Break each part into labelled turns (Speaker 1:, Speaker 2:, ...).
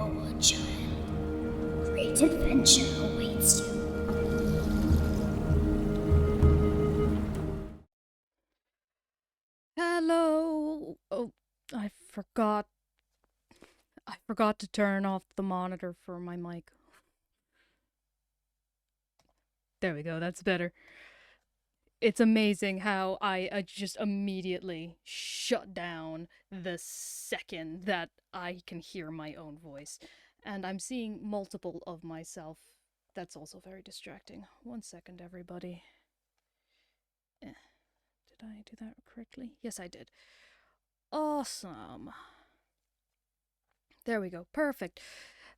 Speaker 1: forward, child. Great adventure awaits you.
Speaker 2: Hello. Oh, I forgot. I forgot to turn off the monitor for my mic. There we go. That's better. It's amazing how I just immediately shut down the second that I can hear my own voice. And I'm seeing multiple of myself. That's also very distracting. 1 second, everybody. Did I do that correctly? Yes, I did. Awesome. There we go. Perfect.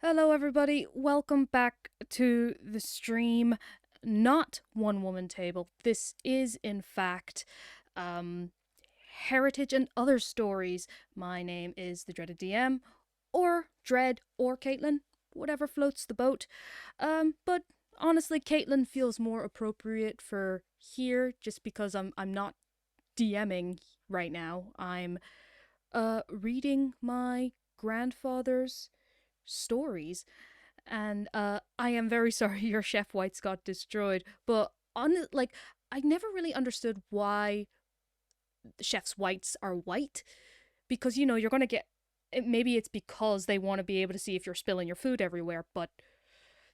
Speaker 2: Hello, everybody. Welcome back to the stream. Not One Woman Table. This is, in fact, Heritage and Other Stories. My name is the Dreaded DM, or Dread, or Caitlin, whatever floats the boat. But honestly, Caitlin feels more appropriate for here, just because I'm not DMing right now. I'm reading my grandfather's stories, and I am very sorry your chef whites got destroyed, but I never really understood why chef's whites are white, because you're gonna get, maybe it's because they want to be able to see if you're spilling your food everywhere, but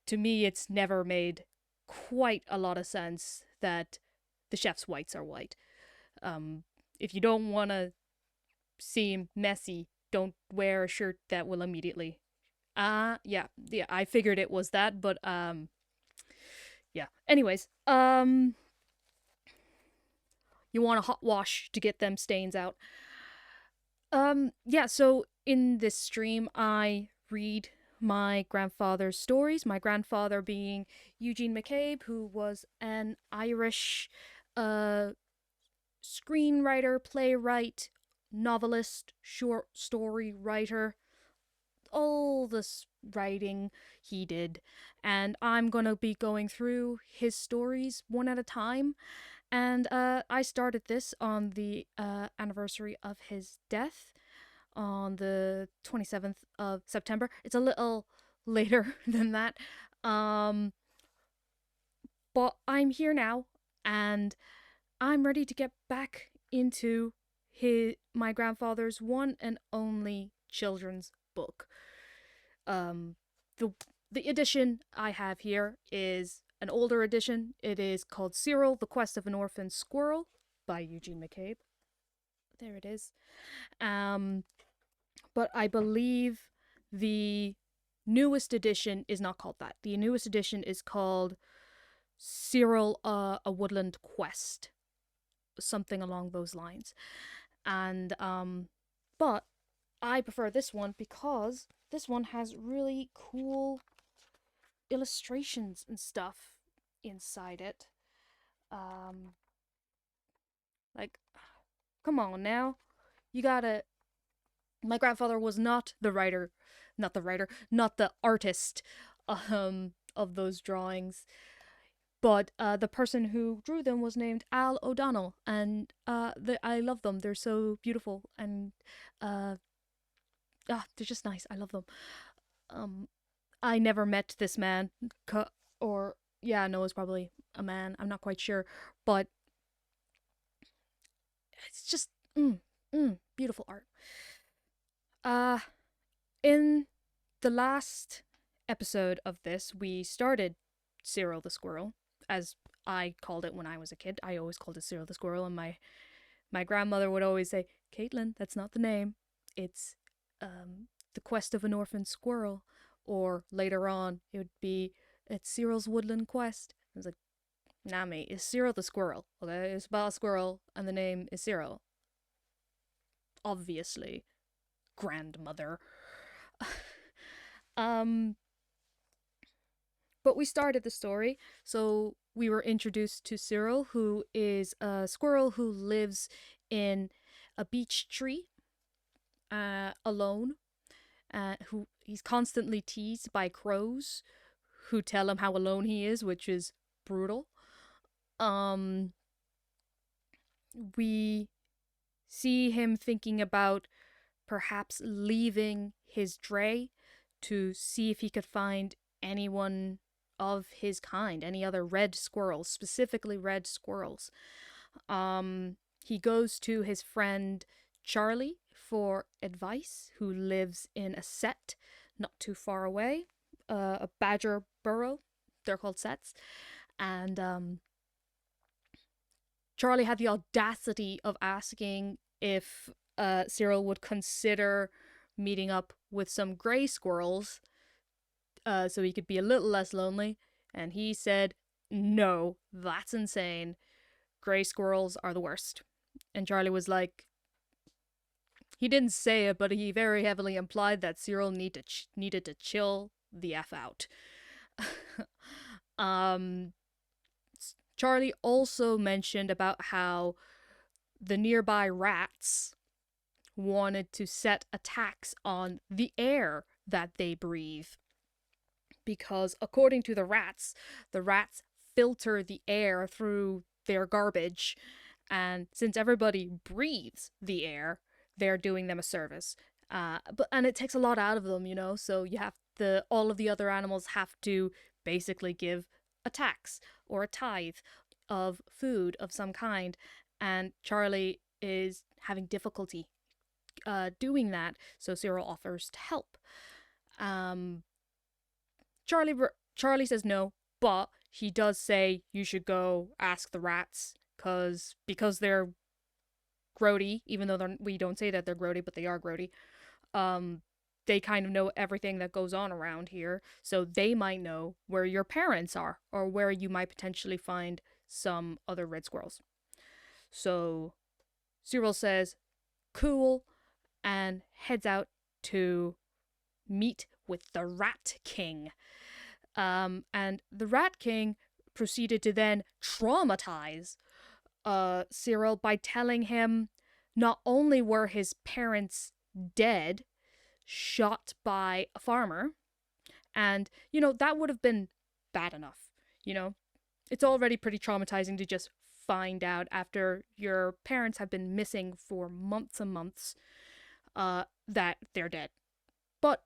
Speaker 2: to me it's never made quite a lot of sense that the chef's whites are white. If you don't want to seem messy, don't wear a shirt that will immediately. Yeah, I figured it was that, but yeah. Anyways, you want a hot wash to get them stains out. Yeah. So in this stream, I read my grandfather's stories. My grandfather being Eugene McCabe, who was an Irish, screenwriter, playwright, novelist, short story writer, all this writing he did. And I'm gonna be going through his stories one at a time. And I started this on the anniversary of his death on the 27th of September. It's a little later than that. Um, but I'm here now, and I'm ready to get back into my grandfather's one and only children's book. Um, the the edition I have here is an older edition. It is called Cyril, The Quest of an Orphaned Squirrell by Eugene McCabe. There it is. But I believe the newest edition is not called that. The newest edition is called Cyril, A Woodland Quest, something along those lines. And but I prefer this one because this one has really cool illustrations and stuff inside it. Um, like, come on now, you gotta. My grandfather was not the writer, not the artist, of those drawings. But the person who drew them was named Al O'Donnell, and I love them. They're so beautiful, and uh, they're just nice. I love them. Um, I never met this man, or yeah, no, it's probably a man. I'm not quite sure, but it's just beautiful art. Uh, in the last episode of this, we started Cyril the Squirrel, as I called it when I was a kid. I always called it Cyril the Squirrel, and my grandmother would always say, "Caitlin, that's not the name. It's the Quest of an Orphaned Squirrel." Or later on, it would be, "It's Cyril's Woodland Quest." I was like, "Nah, mate, it's Cyril the Squirrel. Okay, it's about a squirrel, and the name is Cyril. Obviously, grandmother." um, but we started the story, so we were introduced to Cyril, who is a squirrel who lives in a beech tree, alone. Who he's constantly teased by crows, who tell him how alone he is, which is brutal. Um, we see him thinking about perhaps leaving his dray to see if he could find anyone of his kind, any other red squirrels, specifically red squirrels. He goes to his friend Charlie for advice, who lives in a set not too far away, a badger burrow. They're called sets. And Charlie had the audacity of asking if Cyril would consider meeting up with some gray squirrels so he could be a little less lonely. And he said, no, that's insane. Gray squirrels are the worst. And Charlie was like, he didn't say it, but he very heavily implied that Cyril needed to chill the F out. Charlie also mentioned about how the nearby rats wanted to set a tax on the air that they breathe. Because according to the rats filter the air through their garbage, and since everybody breathes the air, they're doing them a service. And it takes a lot out of them, so you have all of the other animals have to basically give a tax or a tithe of food of some kind, and Charlie is having difficulty doing that, so Cyril offers to help. Charlie says no, but he does say you should go ask the rats because they're grody, even though we don't say that they're grody, but they are grody. They kind of know everything that goes on around here, so they might know where your parents are or where you might potentially find some other red squirrels. So Cyril says, cool, and heads out to meet with the Rat King. And the Rat King proceeded to then traumatize Cyril by telling him not only were his parents dead, shot by a farmer, and, that would have been bad enough, It's already pretty traumatizing to just find out after your parents have been missing for months and months that they're dead. But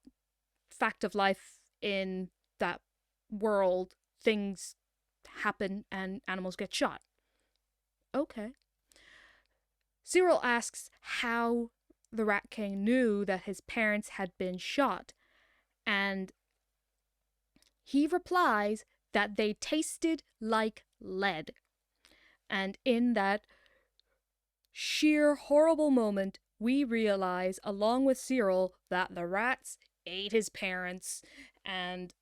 Speaker 2: fact of life in that world, things happen and animals get shot. Okay. Cyril asks how the Rat King knew that his parents had been shot, and he replies that they tasted like lead. And in that sheer horrible moment, we realize, along with Cyril, that the rats ate his parents. And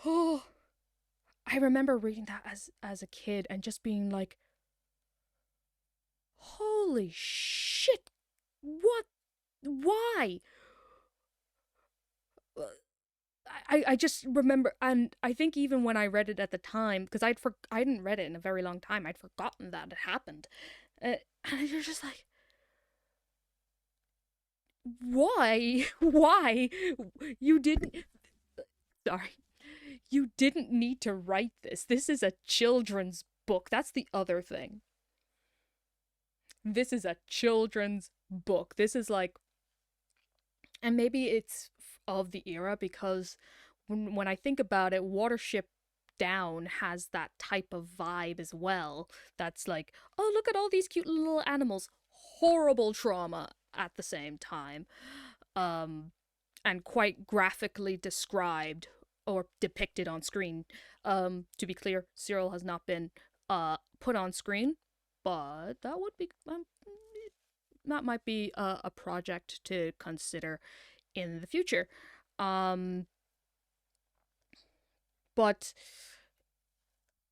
Speaker 2: I remember reading that as a kid and just being like, holy shit, what? Why? I just remember, and I think even when I read it at the time, because I hadn't read it in a very long time, I'd forgotten that it happened. And you're just like, why? Why? You didn't... Sorry. You didn't need to write this. This is a children's book. That's the other thing. This is a children's book. This is like... And maybe it's of the era, because when I think about it, Watership Down has that type of vibe as well. That's like, oh, look at all these cute little animals. Horrible trauma at the same time. And quite graphically described or depicted on screen. To be clear, Cyril has not been put on screen, but that would be... that might be a project to consider in the future. But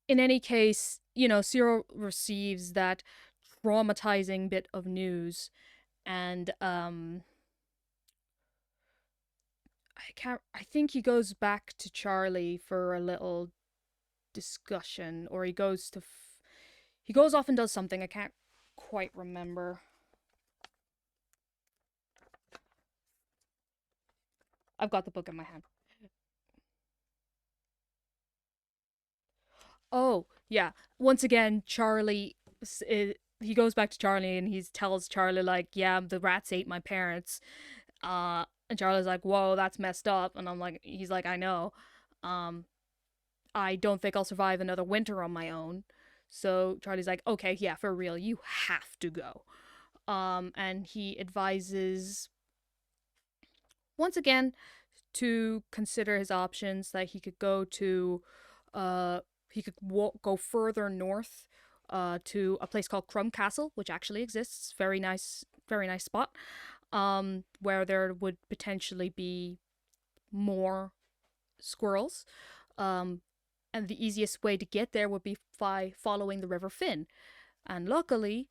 Speaker 2: in any case, Cyril receives that traumatizing bit of news, and I think he goes back to Charlie for a little discussion, or he goes off and does something. I can't quite remember. I've got the book in my hand. Oh, yeah. Once again, Charlie, he goes back to Charlie and he tells Charlie, like, yeah, the rats ate my parents. And Charlie's like, whoa, that's messed up. And he's like, I know. I don't think I'll survive another winter on my own. So Charlie's like, okay, yeah, for real, you have to go. And he advises, once again, to consider his options, that he could go to, go further north, to a place called Crumb Castle, which actually exists. Very nice spot, where there would potentially be more squirrels. Um, and the easiest way to get there would be by following the River Finn. And luckily,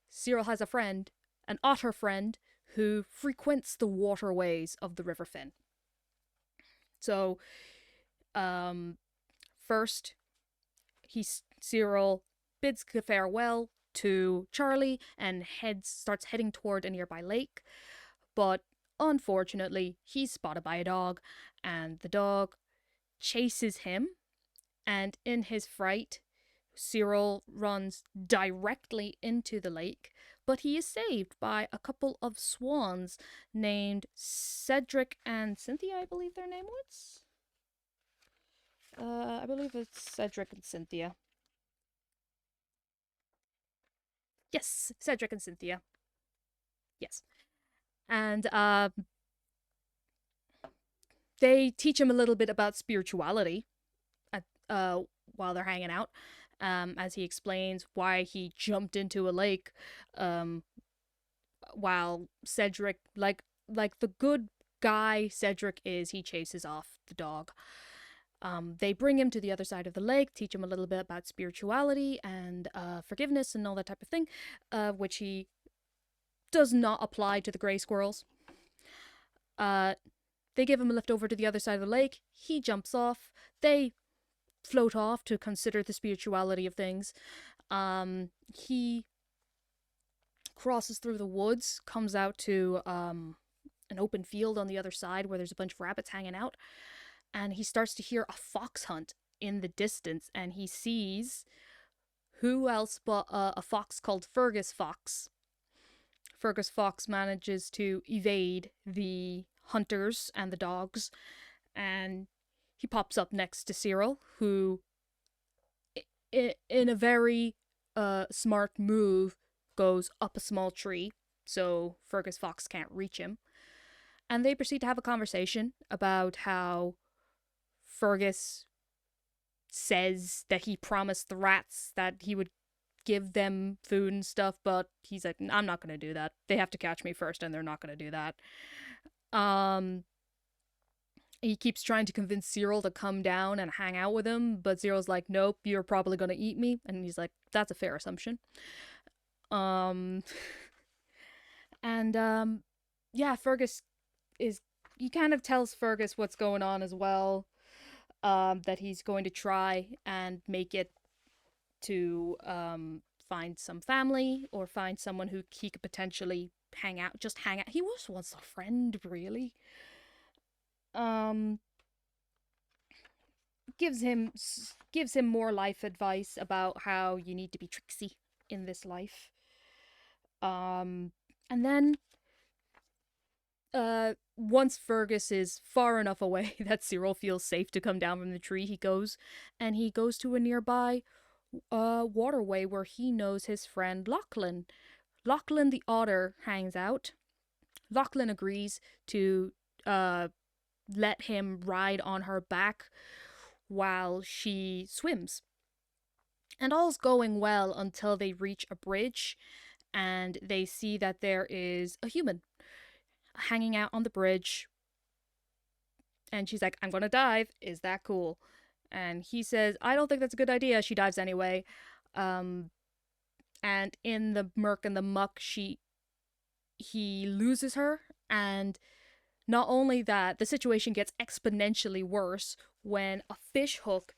Speaker 2: Cyril has a friend, an otter friend, who frequents the waterways of the River Finn. So, first, Cyril bids farewell to Charlie and starts heading toward a nearby lake. But unfortunately, he's spotted by a dog, and the dog chases him. And in his fright, Cyril runs directly into the lake, but he is saved by a couple of swans named Cedric and Cynthia, I believe their name was. I believe it's Cedric and Cynthia. Yes, Cedric and Cynthia. Yes. And they teach him a little bit about spirituality while they're hanging out, as he explains why he jumped into a lake, while Cedric, like the good guy Cedric is, he chases off the dog. They bring him to the other side of the lake, teach him a little bit about spirituality and forgiveness and all that type of thing, which he does not apply to the gray squirrels. They give him a lift over to the other side of the lake. He jumps off. They float off to consider the spirituality of things. He crosses through the woods, comes out to an open field on the other side where there's a bunch of rabbits hanging out, and he starts to hear a fox hunt in the distance, and he sees who else but a fox called Fergus Fox. Fergus Fox manages to evade the hunters and the dogs, and he pops up next to Cyril, who, in a very smart move, goes up a small tree so Fergus Fox can't reach him. And they proceed to have a conversation about how Fergus says that he promised the rats that he would give them food and stuff, but he's like, I'm not going to do that. They have to catch me first, and they're not going to do that. He keeps trying to convince Cyril to come down and hang out with him, but Cyril's like, nope, you're probably going to eat me. And he's like, that's a fair assumption. Yeah, Fergus he kind of tells Fergus what's going on as well, that he's going to try and make it to find some family or find someone who he could potentially hang out. He just wants a friend, really. Gives him more life advice about how you need to be tricksy in this life. And then once Fergus is far enough away that Cyril feels safe to come down from the tree, he goes to a nearby waterway where he knows his friend Lachlan. Lachlan the otter hangs out. Lachlan agrees to let him ride on her back while she swims. And all's going well until they reach a bridge and they see that there is a human hanging out on the bridge. And she's like, I'm gonna dive. Is that cool? And he says, I don't think that's a good idea. She dives anyway. And in the murk and the muck, he loses her. And not only that, the situation gets exponentially worse when a fish hook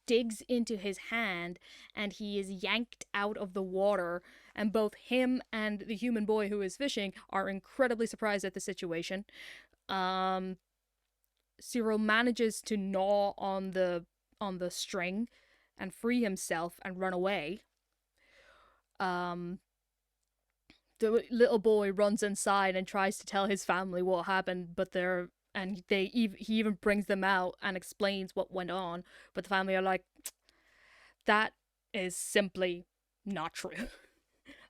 Speaker 2: digs into his hand and he is yanked out of the water, and both him and the human boy who is fishing are incredibly surprised at the situation. Cyril manages to gnaw on the string and free himself and run away. the little boy runs inside and tries to tell his family what happened, but he even brings them out and explains what went on, but the family are like, that is simply not true.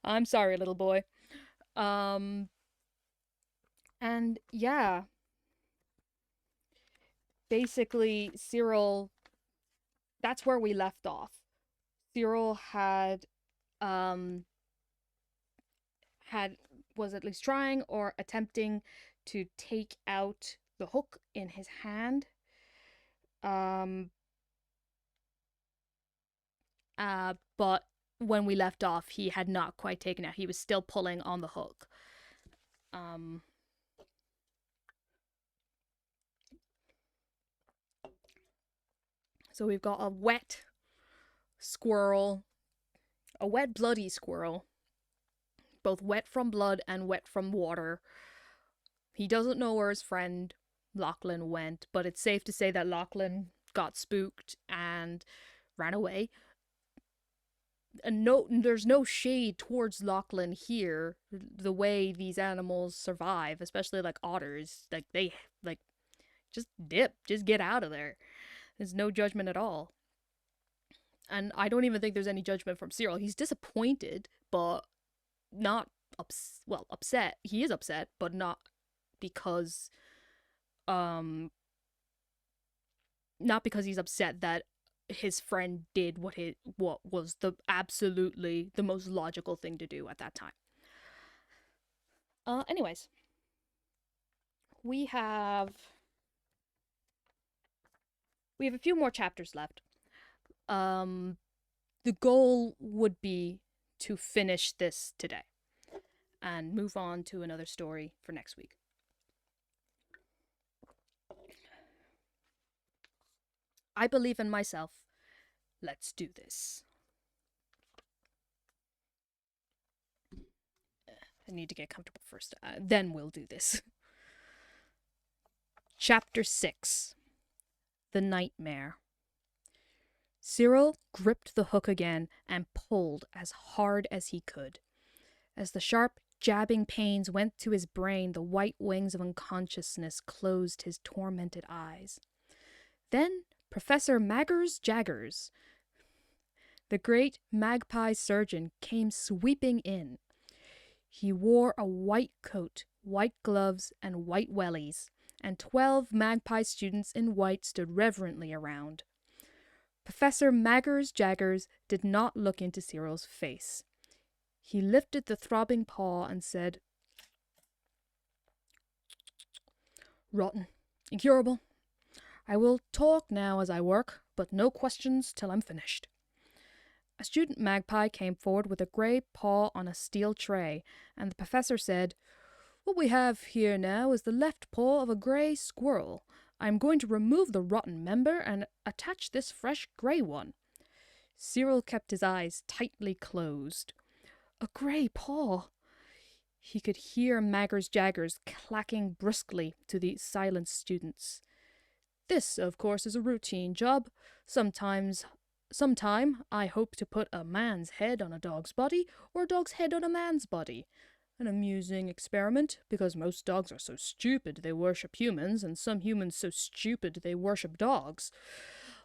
Speaker 2: I'm sorry, little boy. And yeah, basically Cyril, that's where we left off. Cyril was at least trying or attempting to take out the hook in his hand. But when we left off, he had not quite taken it. He was still pulling on the hook. So we've got a wet squirrel, a wet bloody squirrel, both wet from blood and wet from water. He doesn't know where his friend Lachlan went, but it's safe to say that Lachlan got spooked and ran away. And there's no shade towards Lachlan here. The way these animals survive, especially like otters, like they just dip, just get out of there. There's no judgment at all. And I don't even think there's any judgment from Cyril. He's disappointed, but not upset. He is upset, but not because not because he's upset that his friend did what was absolutely the most logical thing to do at that time. Anyways, we have a few more chapters left. The goal would be to finish this today and move on to another story for next week. I believe in myself. Let's do this. I need to get comfortable first. Then we'll do this. Chapter 6. The Nightmare. Cyril gripped the hook again and pulled as hard as he could. As the sharp, jabbing pains went to his brain, the white wings of unconsciousness closed his tormented eyes. Then Professor Jaggers, the great magpie surgeon, came sweeping in. He wore a white coat, white gloves, and white wellies, and 12 magpie students in white stood reverently around. Professor Jaggers did not look into Cyril's face. He lifted the throbbing paw and said, "Rotten. Incurable. I will talk now as I work, but no questions till I'm finished." A student magpie came forward with a grey paw on a steel tray, and the professor said, "What we have here now is the left paw of a grey squirrel. I am going to remove the rotten member and attach this fresh grey one." Cyril kept his eyes tightly closed. A grey paw! He could hear Jaggers clacking briskly to the silent students. "This, of course, is a routine job. Sometime I hope to put a man's head on a dog's body, or a dog's head on a man's body. An amusing experiment, because most dogs are so stupid they worship humans, and some humans so stupid they worship dogs.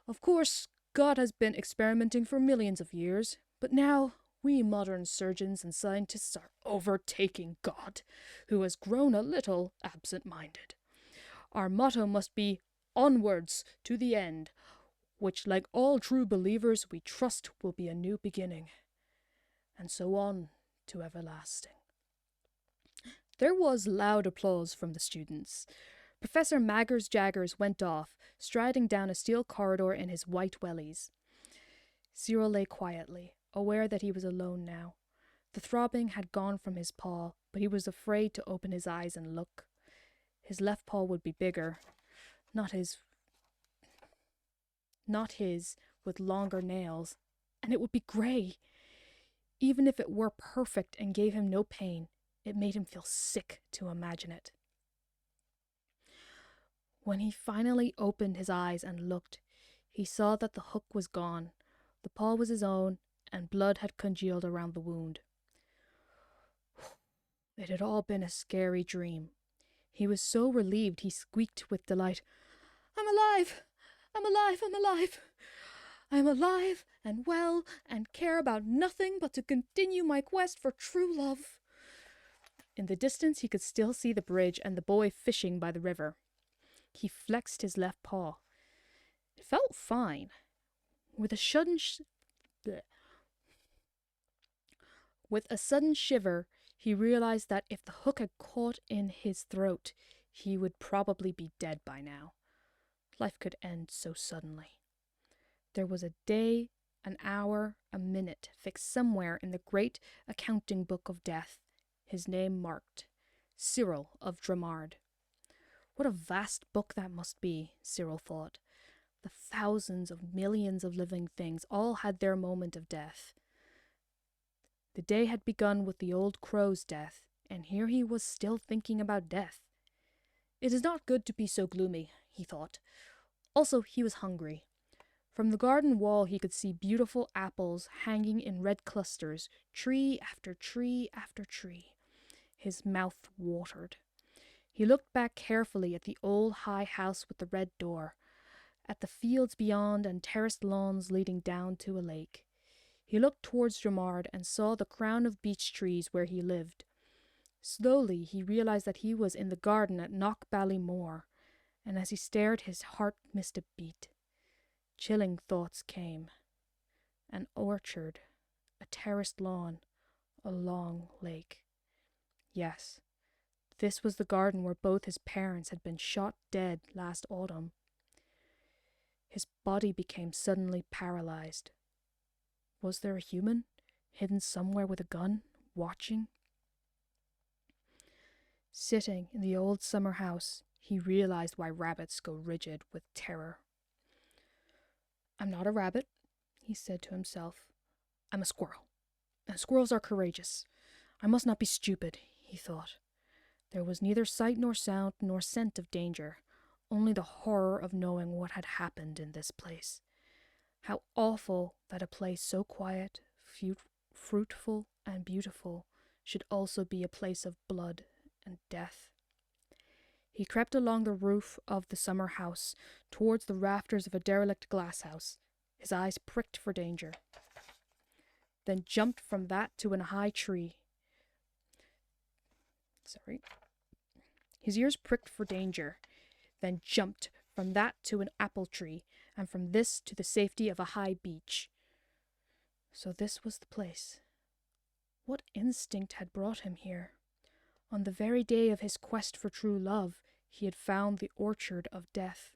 Speaker 2: Of course, God has been experimenting for millions of years, but now we modern surgeons and scientists are overtaking God, who has grown a little absent-minded. Our motto must be onwards to the end, which, like all true believers, we trust will be a new beginning, and so on to everlasting." There was loud applause from the students. Professor Jaggers went off, striding down a steel corridor in his white wellies. Cyril lay quietly, aware that he was alone now. The throbbing had gone from his paw, but he was afraid to open his eyes and look. His left paw would be bigger, not his, with longer nails, and it would be grey. Even if it were perfect and gave him no pain, it made him feel sick to imagine it. When he finally opened his eyes and looked, he saw that the hook was gone. The paw was his own, and blood had congealed around the wound. It had all been a scary dream. He was so relieved he squeaked with delight, "I'm alive! I'm alive! I'm alive! I am alive and well and care about nothing but to continue my quest for true love." In the distance he could still see the bridge and the boy fishing by the river. He flexed his left paw. It felt fine. With a sudden shiver, he realized that if the hook had caught in his throat, he would probably be dead by now. Life could end so suddenly. There was a day, an hour, a minute fixed somewhere in the great accounting book of death, his name marked, Cyril of Dramard. What a vast book that must be, Cyril thought. The thousands of millions of living things all had their moment of death. The day had begun with the old crow's death, and here he was still thinking about death. It is not good to be so gloomy, he thought. Also, he was hungry. From the garden wall he could see beautiful apples hanging in red clusters, tree after tree after tree. His mouth watered. He looked back carefully at the old high house with the red door, at the fields beyond and terraced lawns leading down to a lake. He looked towards Dramard and saw the crown of beech trees where he lived. Slowly he realized that he was in the garden at Knockballymore, and as he stared his heart missed a beat. Chilling thoughts came. An orchard, a terraced lawn, a long lake. Yes, this was the garden where both his parents had been shot dead last autumn. His body became suddenly paralyzed. Was there a human, hidden somewhere with a gun, watching? Sitting in the old summer house, he realized why rabbits go rigid with terror. "I'm not a rabbit," he said to himself. "I'm a squirrel, and squirrels are courageous. I must not be stupid," he thought. There was neither sight nor sound nor scent of danger, only the horror of knowing what had happened in this place. How awful that a place so quiet, fruitful, and beautiful should also be a place of blood and death. He crept along the roof of the summer house, towards the rafters of a derelict glasshouse, his eyes pricked for danger. Then jumped from that to an high tree. His ears pricked for danger, then jumped from that to an apple tree, and from this to the safety of a high beech. So this was the place. What instinct had brought him here? On the very day of his quest for true love, he had found the orchard of death.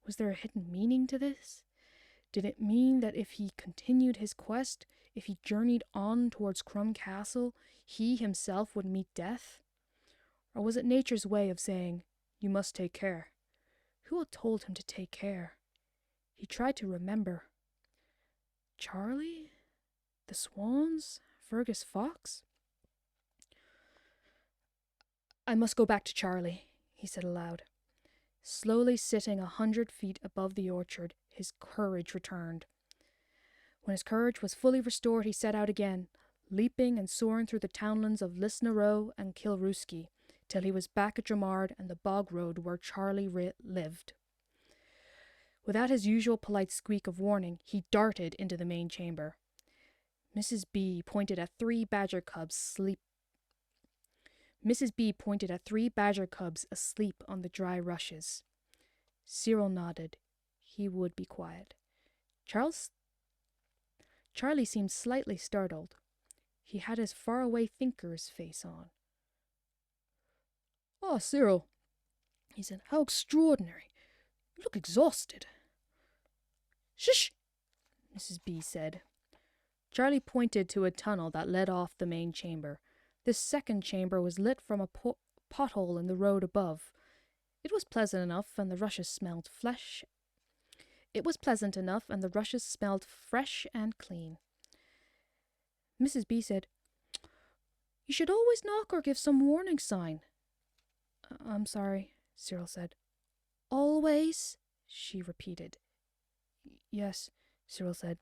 Speaker 2: Was there a hidden meaning to this? Did it mean that if he continued his quest, if he journeyed on towards Crum Castle, he himself would meet death? Or was it nature's way of saying, "You must take care"? Who had told him to take care? He tried to remember. Charlie? The swans? Fergus Fox? "I must go back to Charlie," he said aloud. Slowly sitting 100 feet above the orchard, his courage returned. When his courage was fully restored, he set out again, leaping and soaring through the townlands of Lisnarrow and Kilrooski, till he was back at Dramard and the bog road where Charlie lived. Without his usual polite squeak of warning, he darted into the main chamber. Mrs. B pointed at three badger cubs asleep on the dry rushes. Cyril nodded. He would be quiet. Charlie seemed slightly startled. He had his faraway thinker's face on. "Oh, Cyril," he said, "how extraordinary. You look exhausted." "Shush," Mrs. B said. Charlie pointed to a tunnel that led off the main chamber. This second chamber was lit from a pothole in the road above. It was pleasant enough, and the rushes smelled fresh. Fresh and clean. Mrs. B said, "You should always knock or give some warning sign." "I'm sorry," Cyril said. "Always?" she repeated. "Yes," Cyril said.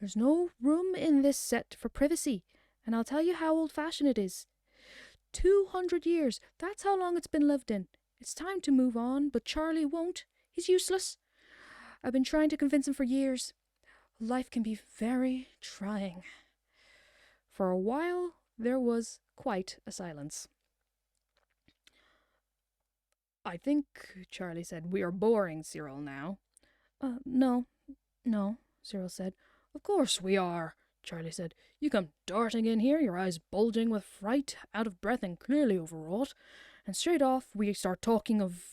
Speaker 2: "There's no room in this set for privacy, and I'll tell you how old-fashioned it is. 200 years. That's how long it's been lived in. It's time to move on, but Charlie won't. He's useless. I've been trying to convince him for years. Life can be very trying. For a while, there was quite a silence. I think, Charlie said, we are boring Cyril now. No, Cyril said. Of course we are, Charlie said. You come darting in here, your eyes bulging with fright, out of breath and clearly overwrought, and straight off we start talking of...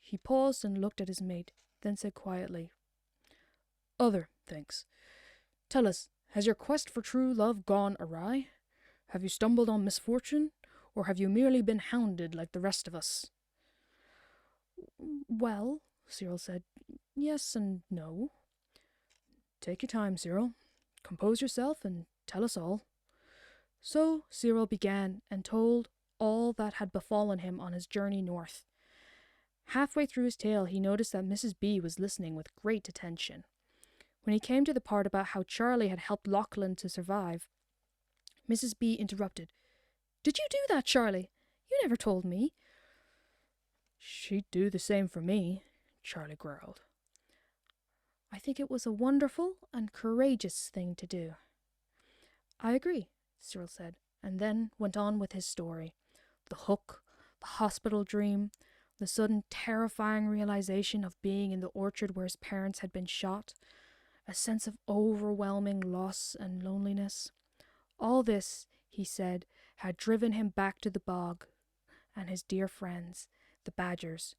Speaker 2: He paused and looked at his mate, then said quietly, other things. Tell us, has your quest for true love gone awry? Have you stumbled on misfortune, or have you merely been hounded like the rest of us? Well, Cyril said, yes and no. Take your time, Cyril. Compose yourself and tell us all. So Cyril began and told all that had befallen him on his journey north. Halfway through his tale, he noticed that Mrs. B was listening with great attention. When he came to the part about how Charlie had helped Lachlan to survive, Mrs. B interrupted. Did you do that, Charlie? You never told me. She'd do the same for me, Charlie growled. I think it was a wonderful and courageous thing to do. I agree, Cyril said, and then went on with his story. The hook, the hospital dream, the sudden terrifying realization of being in the orchard where his parents had been shot, a sense of overwhelming loss and loneliness. All this, he said, had driven him back to the bog and his dear friends, the badgers.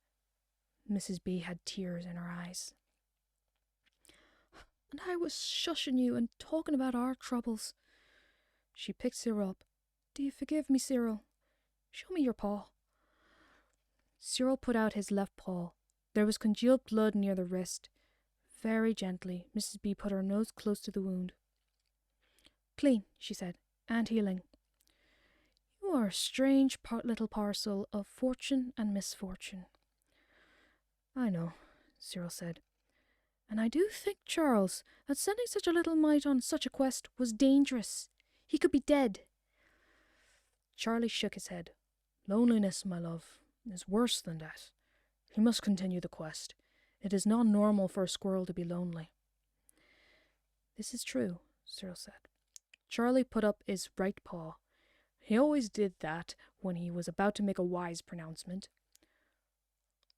Speaker 2: Mrs. B had tears in her eyes. And I was shushing you and talking about our troubles. She picked Cyril up. Do you forgive me, Cyril? Show me your paw. Cyril put out his left paw. There was congealed blood near the wrist. Very gently, Mrs. B put her nose close to the wound. Clean, she said, and healing. You are a strange little parcel of fortune and misfortune. I know, Cyril said. And I do think, Charles, that sending such a little mite on such a quest was dangerous. He could be dead. Charlie shook his head. Loneliness, my love, is worse than that. He must continue the quest. It is not normal for a squirrel to be lonely. This is true, Cyril said. Charlie put up his right paw. He always did that when he was about to make a wise pronouncement.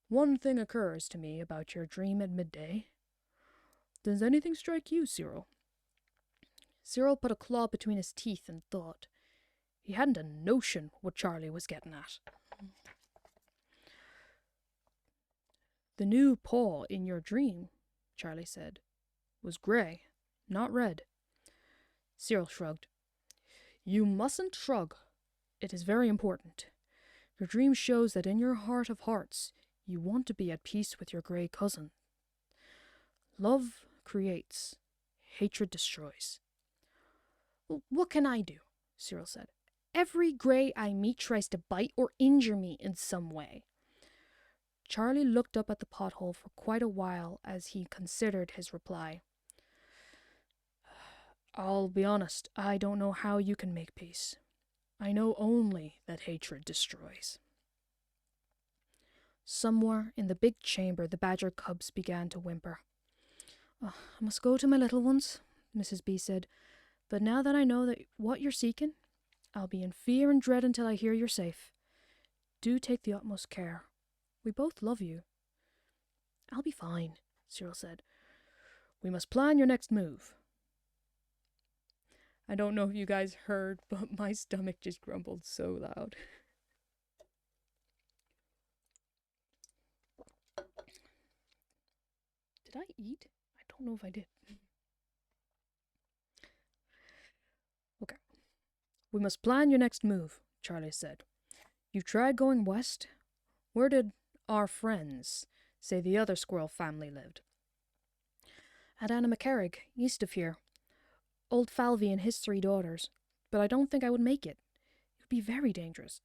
Speaker 2: One thing occurs to me about your dream at midday. Does anything strike you, Cyril? Cyril put a claw between his teeth and thought. He hadn't a notion what Charlie was getting at. The new paw in your dream, Charlie said, was grey, not red. Cyril shrugged. You mustn't shrug. It is very important. Your dream shows that in your heart of hearts, you want to be at peace with your grey cousin. Love creates. Hatred destroys. Well, what can I do? Cyril said. Every grey I meet tries to bite or injure me in some way. Charlie looked up at the pothole for quite a while as he considered his reply. I'll be honest, I don't know how you can make peace. I know only that hatred destroys. Somewhere in the big chamber the badger cubs began to whimper. I must go to my little ones, Mrs. B said, but now that I know that what you're seeking, I'll be in fear and dread until I hear you're safe. Do take the utmost care. We both love you. I'll be fine, Cyril said. We must plan your next move. I don't know if you guys heard, but my stomach just grumbled so loud. Did I eat? I don't know if I did. Okay. We must plan your next move, Charlie said. You tried going west? Where did our friends, say the other squirrel family, lived? At Annamecarrig, east of here. Old Falvey and his 3 daughters. But I don't think I would make it. It would be very dangerous.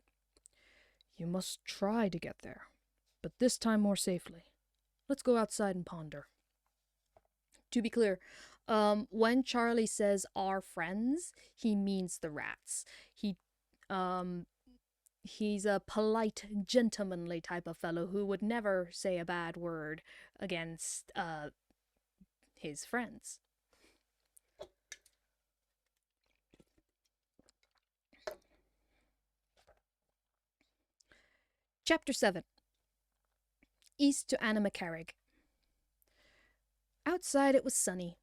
Speaker 2: You must try to get there, but this time more safely. Let's go outside and ponder. To be clear, when Charlie says our friends, he means the rats. He He's a polite, gentlemanly type of fellow who would never say a bad word against his friends. Chapter 7. East to Anna-McCarrig. Outside it was sunny,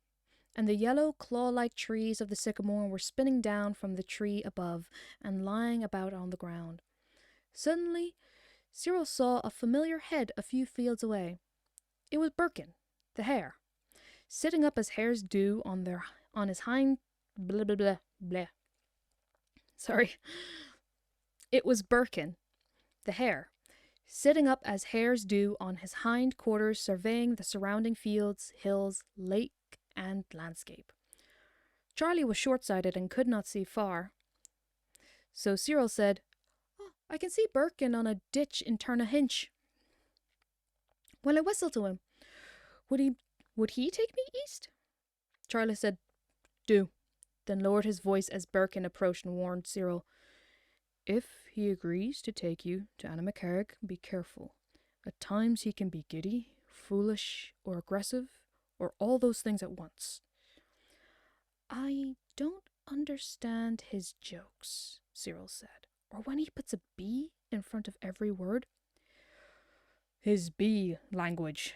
Speaker 2: and the yellow claw-like trees of the sycamore were spinning down from the tree above and lying about on the ground. Suddenly, Cyril saw a familiar head a few fields away. It was Birkin, the hare, sitting up as hares do on his hind blah blah blah blah. Sorry. It was Birkin, the hare, sitting up as hares do on his hind quarters, surveying the surrounding fields, hills, lake, and landscape. Charlie was short-sighted and could not see far. So Cyril said, "Oh, I can see Birkin on a ditch in Turnahinch." Well, I whistled to him. Would he take me east? Charlie said, "Do," then lowered his voice as Birkin approached and warned Cyril, "If he agrees to take you to Anna-McCarrig, be careful. At times he can be giddy, foolish, or aggressive, or all those things at once." "I don't understand his jokes," Cyril said, "or when he puts a B in front of every word." "His B language.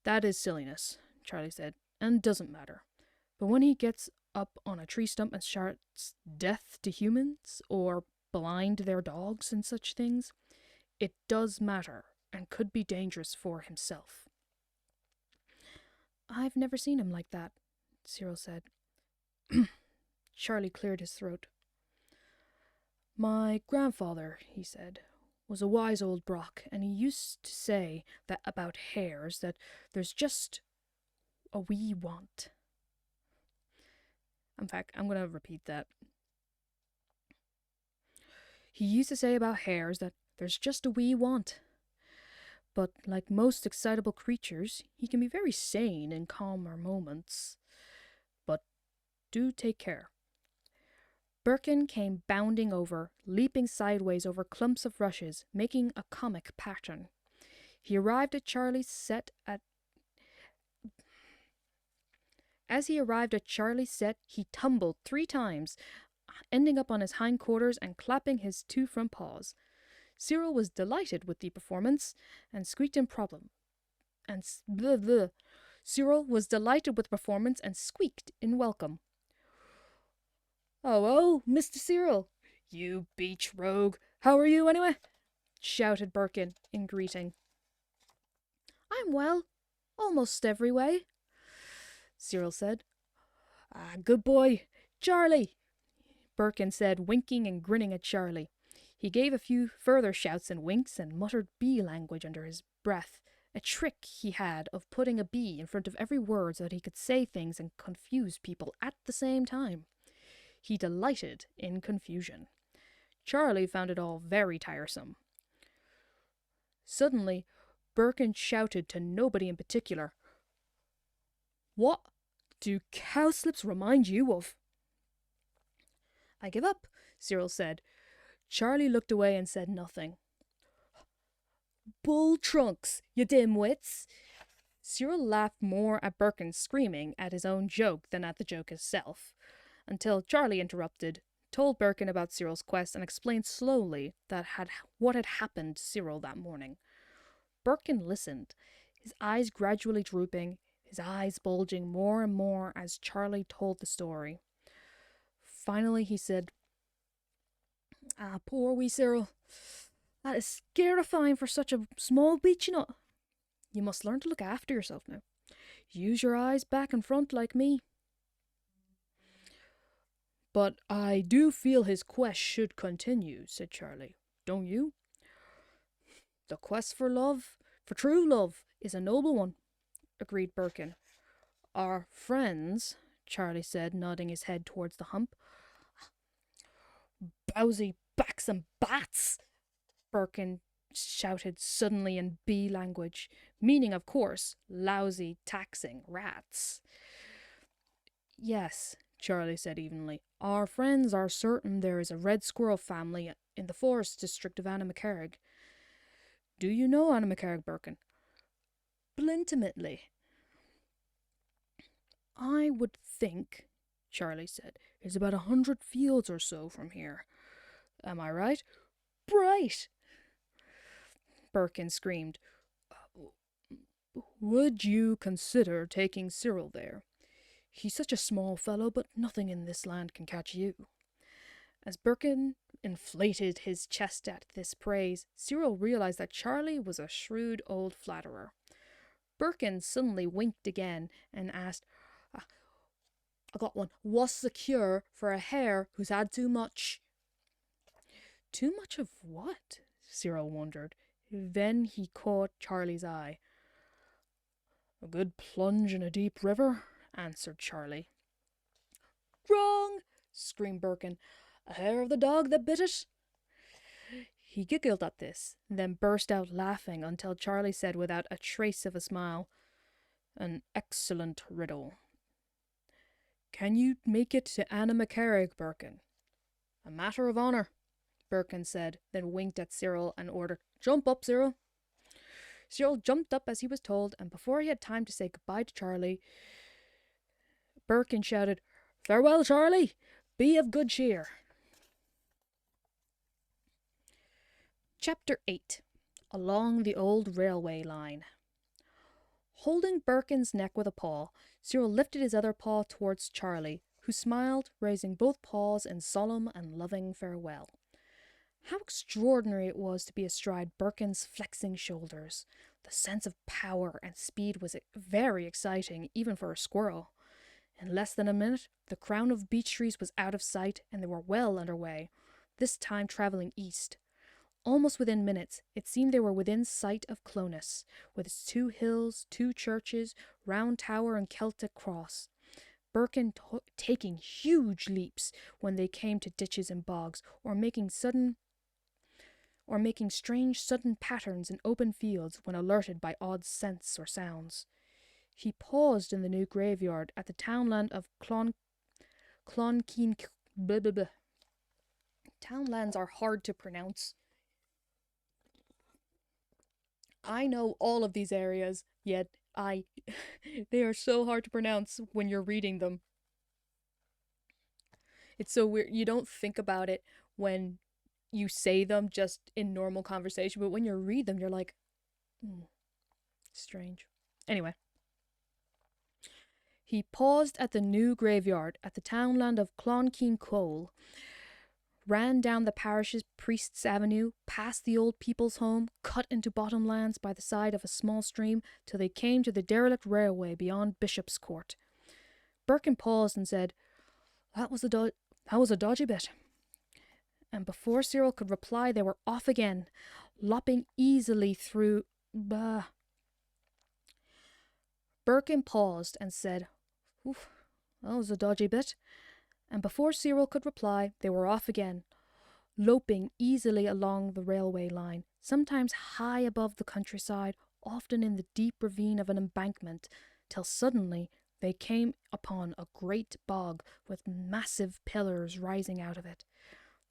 Speaker 2: That is silliness," Charlie said, "and doesn't matter. But when he gets up on a tree stump and shouts death to humans, or blind their dogs and such things, it does matter and could be dangerous for himself." "I've never seen him like that," Cyril said. Charlie cleared his throat. "My grandfather," he said, "was a wise old Brock, and he used to say that about hares, that there's just a wee want." In fact, I'm going to repeat that. He used to say about hares that there's just a wee want. But like most excitable creatures, he can be very sane in calmer moments. But do take care. Birkin came bounding over, leaping sideways over clumps of rushes, making a comic pattern. He arrived at Charlie's set at... As he arrived at Charlie's set, he tumbled 3 times, ending up on his hindquarters and clapping his 2 front paws. Cyril was delighted with the performance and squeaked in problem. Cyril was delighted with the performance and squeaked in welcome. Oh, Mr. Cyril, you beach rogue. How are you, anyway?" shouted Birkin in greeting. "I'm well, almost every way," Cyril said. Good boy. Charlie," Birkin said, winking and grinning at Charlie. He gave a few further shouts and winks and muttered bee language under his breath, a trick he had of putting a bee in front of every word so that he could say things and confuse people at the same time. He delighted in confusion. Charlie found it all very tiresome. Suddenly, Birkin shouted to nobody in particular, "What do cowslips remind you of?" "I give up," Cyril said. Charlie looked away and said nothing. "Bull trunks, you dimwits!" Cyril laughed more at Birkin screaming at his own joke than at the joke itself, until Charlie interrupted, told Birkin about Cyril's quest, and explained slowly what had happened to Cyril that morning. Birkin listened, his eyes gradually drooping, his eyes bulging more and more as Charlie told the story. Finally he said, "Poor wee Cyril. That is scarifying for such a small beachy nut. You must learn to look after yourself now. Use your eyes back and front like me." "But I do feel his quest should continue," said Charlie. "Don't you?" "The quest for love, for true love, is a noble one," agreed Birkin. "Our friends," Charlie said, nodding his head towards the hump. "Bowsy backs and bats!" Birkin shouted suddenly in bee language, meaning, of course, lousy, taxing rats. "Yes," Charlie said evenly. Our friends are certain there is a red squirrel family in the forest district of Annamecarrig. Do you know Annamecarrig, Birkin? Intimately. I would think, Charlie said, it's about 100 fields or so from here. Am I right? Bright! Birkin screamed. Would you consider taking Cyril there? He's such a small fellow, but nothing in this land can catch you. As Birkin inflated his chest at this praise, Cyril realized that Charlie was a shrewd old flatterer. Birkin suddenly winked again and asked, I got one. What's the cure for a hare who's had too much? Too much of what? Cyril wondered. Then he caught Charlie's eye. A good plunge in a deep river, answered Charlie. Wrong! Screamed Birkin. A hair of the dog that bit it? He giggled at this, then burst out laughing until Charlie said without a trace of a smile, An excellent riddle. Can you make it to Annamecarrig, Birkin? A matter of honour, Birkin said, then winked at Cyril and ordered, Jump up, Cyril. Cyril jumped up as he was told, and before he had time to say goodbye to Charlie, Birkin shouted, Farewell, Charlie! Be of good cheer! Chapter 8. Along the Old Railway Line. Holding Birkin's neck with a paw, Cyril lifted his other paw towards Charlie, who smiled, raising both paws in solemn and loving farewell. How extraordinary it was to be astride Birkin's flexing shoulders. The sense of power and speed was very exciting, even for a squirrel. In less than a minute, the crown of beech trees was out of sight, and they were well under way, this time travelling east. Almost within minutes, it seemed they were within sight of Clonus, with its 2 hills, 2 churches, round tower and Celtic cross. Birkin taking huge leaps when they came to ditches and bogs, or making strange sudden patterns in open fields when alerted by odd scents or sounds. He paused in the new graveyard at the townland of Clonkeen. Townlands are hard to pronounce. I know all of these areas, yet they are so hard to pronounce when you're reading them. It's so weird. You don't think about it when you say them just in normal conversation, but when you read them, you're like, strange. Anyway. He paused at the new graveyard at the townland of Clonkeen Cole, ran down the parish's Priest's Avenue, past the old people's home, cut into bottomlands by the side of a small stream till they came to the derelict railway beyond Bishop's Court. Birkin paused and said, That was a dodgy bit. And before Cyril could reply, they were off again, lopping easily through... Birkin paused and said, Oof, that was a dodgy bit. And before Cyril could reply, they were off again, loping easily along the railway line, sometimes high above the countryside, often in the deep ravine of an embankment, till suddenly they came upon a great bog with massive pillars rising out of it.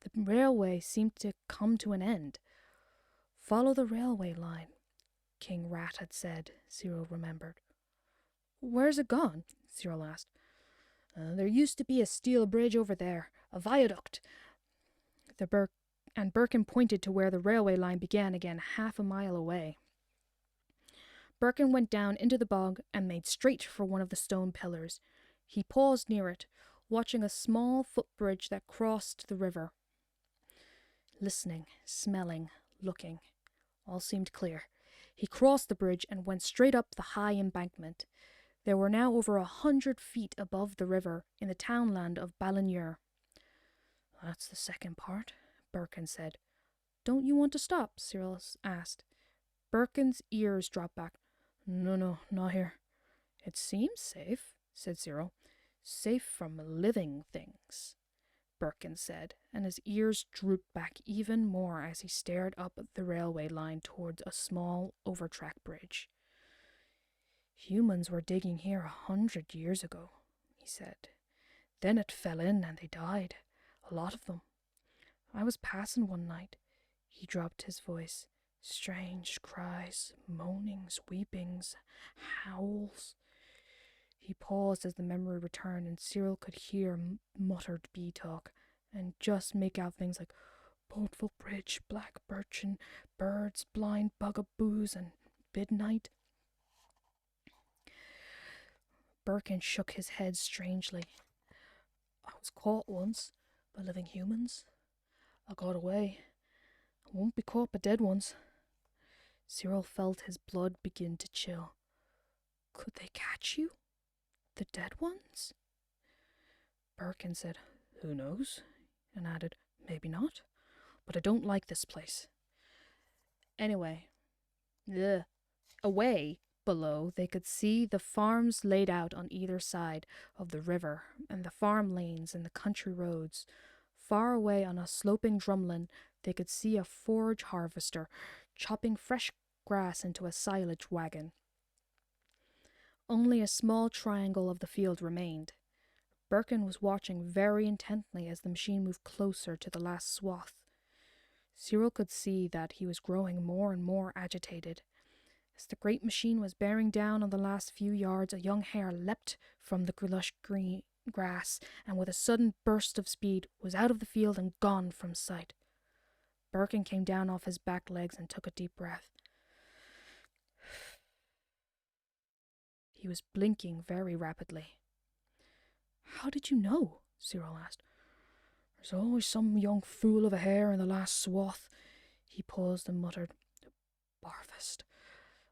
Speaker 2: The railway seemed to come to an end. Follow the railway line, King Rat had said, Cyril remembered. Where's it gone? Cyril asked. There used to be a steel bridge over there, a viaduct. Birkin pointed to where the railway line began again, half a mile away. Birkin went down into the bog and made straight for one of the stone pillars. He paused near it, watching a small footbridge that crossed the river. Listening, smelling, looking. All seemed clear. He crossed the bridge and went straight up the high embankment. They were now over 100 feet above the river in the townland of Ballinure. That's the second part, Birkin said. Don't you want to stop? Cyril asked. Birkin's ears dropped back. No, not here. It seems safe, said Cyril. Safe from living things, Birkin said, and his ears drooped back even more as he stared up the railway line towards a small overtrack bridge. Humans were digging here 100 years ago, he said. Then it fell in and they died. A lot of them. I was passing one night. He dropped his voice. Strange cries, moanings, weepings, howls. He paused as the memory returned, and Cyril could hear muttered bee talk, and just make out things like Boatful Bridge, black birchen, birds, blind bugaboos, and midnight. Birkin shook his head strangely. I was caught once by living humans. I got away. I won't be caught by dead ones. Cyril felt his blood begin to chill. Could they catch you? The dead ones? Birkin said, Who knows? And added, Maybe not. But I don't like this place. Anyway, away below, they could see the farms laid out on either side of the river, and the farm lanes and the country roads. Far away on a sloping drumlin, they could see a forage harvester chopping fresh grass into a silage wagon. Only a small triangle of the field remained. Birkin was watching very intently as the machine moved closer to the last swath. Cyril could see that he was growing more and more agitated. As the great machine was bearing down on the last few yards, a young hare leapt from the lush green grass, and with a sudden burst of speed was out of the field and gone from sight. Birkin came down off his back legs and took a deep breath. He was blinking very rapidly. How did you know? Cyril asked. There's always some young fool of a hare in the last swath. He paused and muttered, Barfist.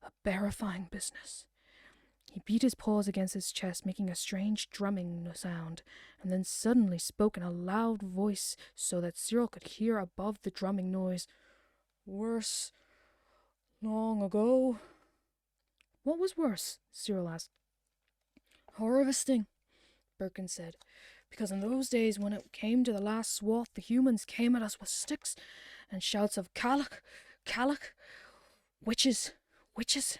Speaker 2: A berifying business. He beat his paws against his chest, making a strange drumming sound, and then suddenly spoke in a loud voice so that Cyril could hear above the drumming noise. Worse. Long ago. What was worse? Cyril asked. Harvesting, Birkin said, because in those days when it came to the last swath, the humans came at us with sticks and shouts of Callach, Callach, witches, witches.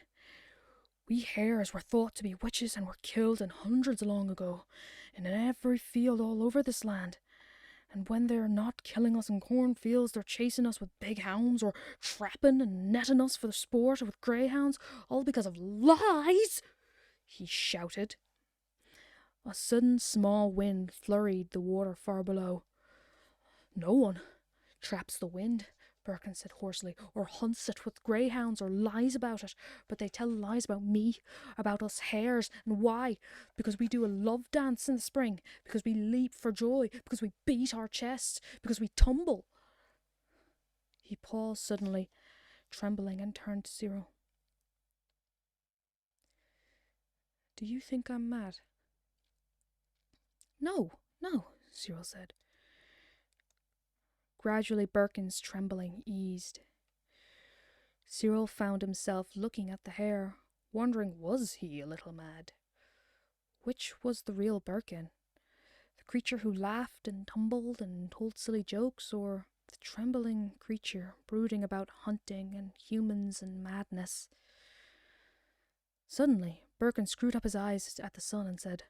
Speaker 2: We hares were thought to be witches and were killed in hundreds long ago, and in every field all over this land. And when they're not killing us in cornfields, they're chasing us with big hounds, or trapping and netting us for the sport with greyhounds, all because of lies, he shouted. A sudden small wind flurried the water far below. No one traps the wind, Birkin said hoarsely, or hunts it with greyhounds, or lies about it, but they tell lies about me, about us hares. And why? Because we do a love dance in the spring, because we leap for joy, because we beat our chests, because we tumble. He paused suddenly, trembling, and turned to Cyril. Do you think I'm mad? No, Cyril said. Gradually Birkin's trembling eased. Cyril found himself looking at the hare, wondering was he a little mad? Which was the real Birkin? The creature who laughed and tumbled and told silly jokes, or the trembling creature brooding about hunting and humans and madness? Suddenly Birkin screwed up his eyes at the sun and said,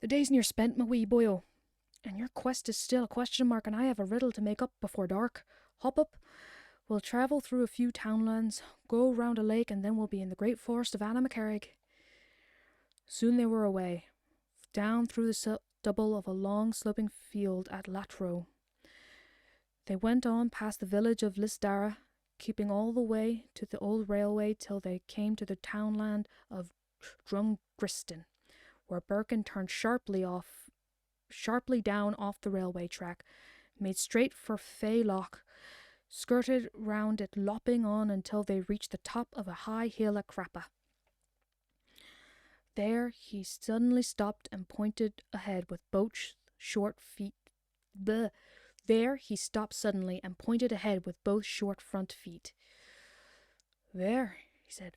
Speaker 2: The day's near spent, my wee boyo, and your quest is still a question mark, and I have a riddle to make up before dark. Hop up. We'll travel through a few townlands, go round a lake, and then we'll be in the great forest of Anna McCarrig. Soon they were away, down through the stubble of a long sloping field at Latro. They went on past the village of Listara, keeping all the way to the old railway till they came to the townland of Drumgriston, where Birkin turned sharply down off the railway track, made straight for Fay Loch, skirted round it, lopping on until they reached the top of a high hill at Crappa. There he suddenly stopped and pointed ahead with both short feet. There he stopped suddenly and pointed ahead with both short front feet. There, he said,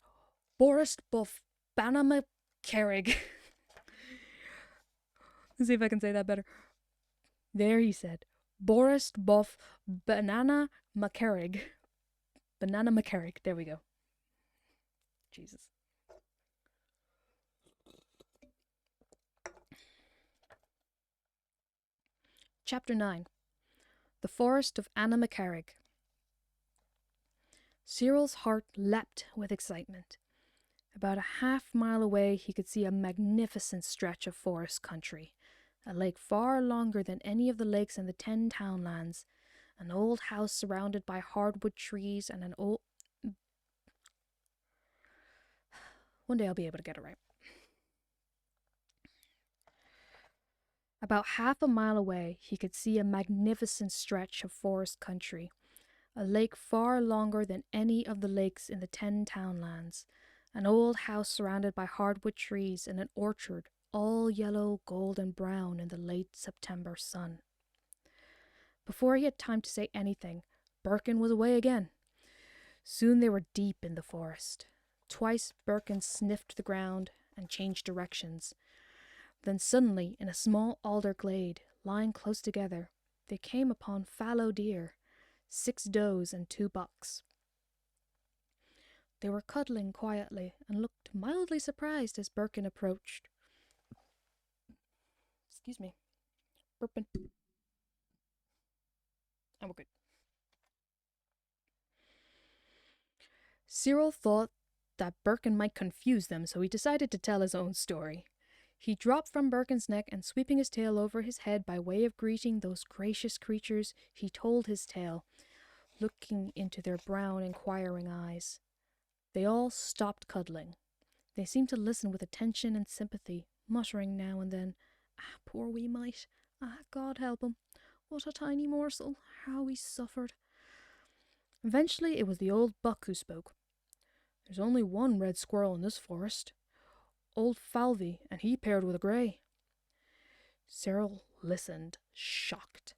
Speaker 2: Boris Buff Banama Carrig. Let's see if I can say that better. There, he said, Boris Buff Banana McCarrig. Banana McCarrig. There we go. Jesus. Chapter 9. The Forest of Anna McCarrig. Cyril's heart leapt with excitement. About a half-mile away he could see a magnificent stretch of forest country, a lake far longer than any of the lakes in the 10 townlands, an old house surrounded by hardwood trees, and an old... One day I'll be able to get it right. About half a mile away he could see a magnificent stretch of forest country, a lake far longer than any of the lakes in the 10 townlands, an old house surrounded by hardwood trees, and an orchard all yellow, gold, and brown in the late September sun. Before he had time to say anything, Birkin was away again. Soon they were deep in the forest. Twice Birkin sniffed the ground and changed directions. Then suddenly, in a small alder glade, lying close together, they came upon fallow deer, 6 does and 2 bucks. They were cuddling quietly and looked mildly surprised as Birkin approached. Excuse me. Burping. And we're good. Cyril thought that Birkin might confuse them, so he decided to tell his own story. He dropped from Birkin's neck and, sweeping his tail over his head by way of greeting those gracious creatures, he told his tale, looking into their brown, inquiring eyes. They all stopped cuddling. They seemed to listen with attention and sympathy, muttering now and then, "Ah, poor wee mite. Ah, God help him. What a tiny morsel. How he suffered." Eventually it was the old buck who spoke. "There's only one red squirrel in this forest. Old Falvey, and he paired with a grey." Cyril listened, shocked.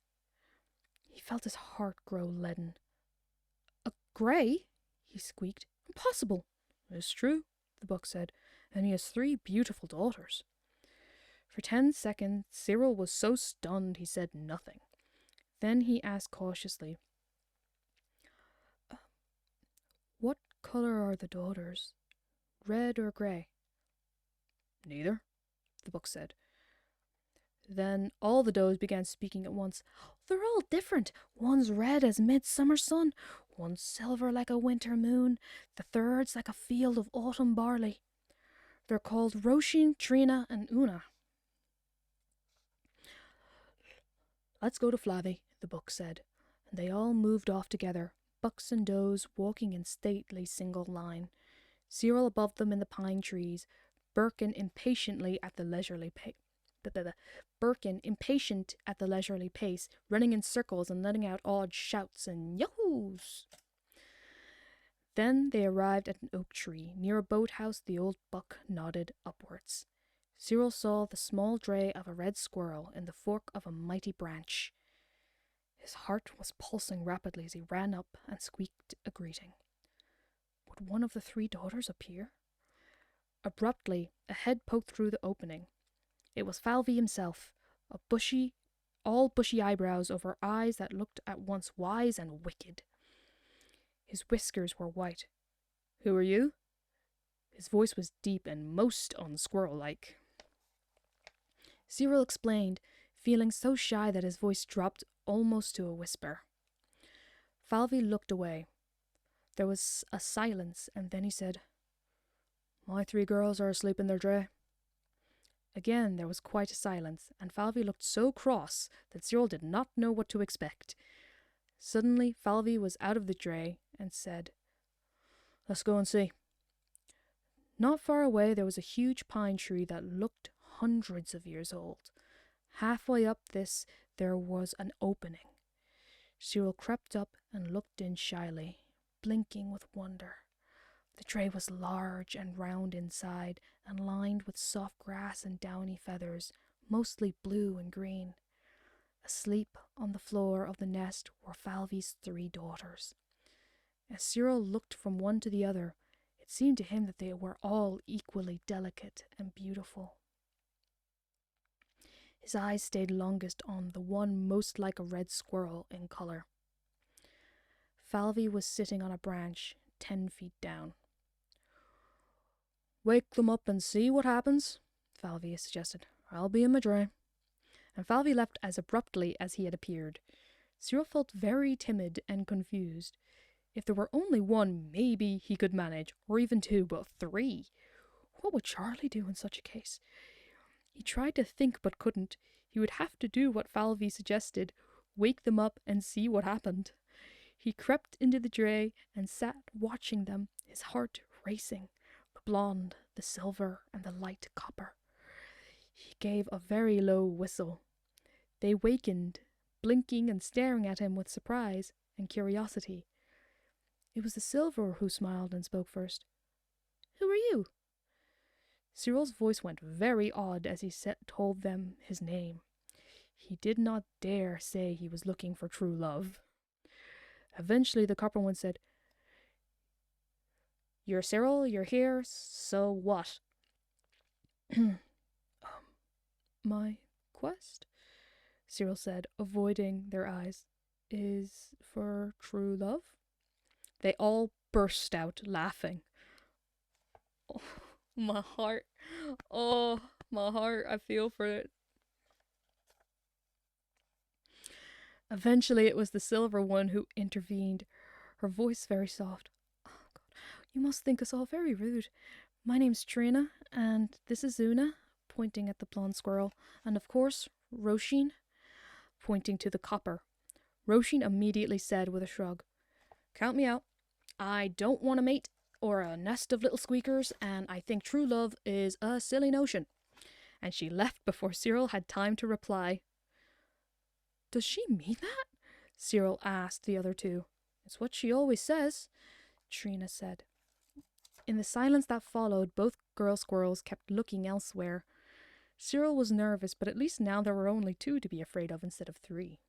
Speaker 2: He felt his heart grow leaden. "A grey?" he squeaked. "Impossible." "It's true," the buck said, "and he has 3 beautiful daughters." For 10 seconds, Cyril was so stunned he said nothing. Then he asked cautiously, "What colour are the daughters? Red or grey?" "Neither," the buck said. Then all the does began speaking at once. "They're all different. One's red as midsummer sun, one's silver like a winter moon, the third's like a field of autumn barley. They're called Roisin, Trina, and Una." "Let's go to Flavey," the buck said, and they all moved off together, bucks and does walking in stately single line, Cyril above them in the pine trees, Birkin impatient at the leisurely pace, running in circles and letting out odd shouts and yahoos. Then they arrived at an oak tree. Near a boathouse, the old buck nodded upwards. Cyril saw the small dray of a red squirrel in the fork of a mighty branch. His heart was pulsing rapidly as he ran up and squeaked a greeting. Would one of the 3 daughters appear? Abruptly, a head poked through the opening. It was Falvey himself, all bushy eyebrows over eyes that looked at once wise and wicked. His whiskers were white. "Who are you?" His voice was deep and most unsquirrel-like. Cyril explained, feeling so shy that his voice dropped almost to a whisper. Falvey looked away. There was a silence, and then he said, "My 3 girls are asleep in their dray." Again there was quite a silence, and Falvey looked so cross that Cyril did not know what to expect. Suddenly Falvey was out of the dray and said, "Let's go and see." Not far away there was a huge pine tree that looked hundreds of years old. Halfway up this there was an opening. Cyril crept up and looked in shyly, blinking with wonder. The tray was large and round inside, and lined with soft grass and downy feathers, mostly blue and green. Asleep on the floor of the nest were Falvey's 3 daughters. As Cyril looked from one to the other, it seemed to him that they were all equally delicate and beautiful. His eyes stayed longest on the one most like a red squirrel in colour. Falvey was sitting on a branch 10 feet down. "Wake them up and see what happens," Falvey suggested. "I'll be in my dray." and Falvey left as abruptly as he had appeared. Cyril felt very timid and confused. If there were only one, maybe he could manage, or even two, but three. What would Charlie do in such a case? He tried to think but couldn't. He would have to do what Falvey suggested, wake them up and see what happened. He crept into the dray and sat watching them, his heart racing. The blonde, the silver, and the light copper. He gave a very low whistle. They wakened, blinking and staring at him with surprise and curiosity. It was the silver who smiled and spoke first. "Who are you?" Cyril's voice went very odd as he told them his name. He did not dare say he was looking for true love. Eventually the copper one said, "You're Cyril, you're here, so what?" My quest, Cyril said, avoiding their eyes, is for true love. They all burst out laughing. Oh, my heart. Oh, my heart. I feel for it. Eventually it was the silver one who intervened, her voice very soft. "Oh, God, you must think us all very rude. My name's Trina, and this is Una," pointing at the blonde squirrel, "and of course, Roisin," pointing to the copper. Roisin immediately said with a shrug, "Count me out. I don't want a mate or a nest of little squeakers, and I think true love is a silly notion." And she left before Cyril had time to reply. "Does she mean that?" Cyril asked the other two. "It's what she always says," Trina said. In the silence that followed, both girl squirrels kept looking elsewhere. Cyril was nervous, but at least now there were only two to be afraid of instead of three.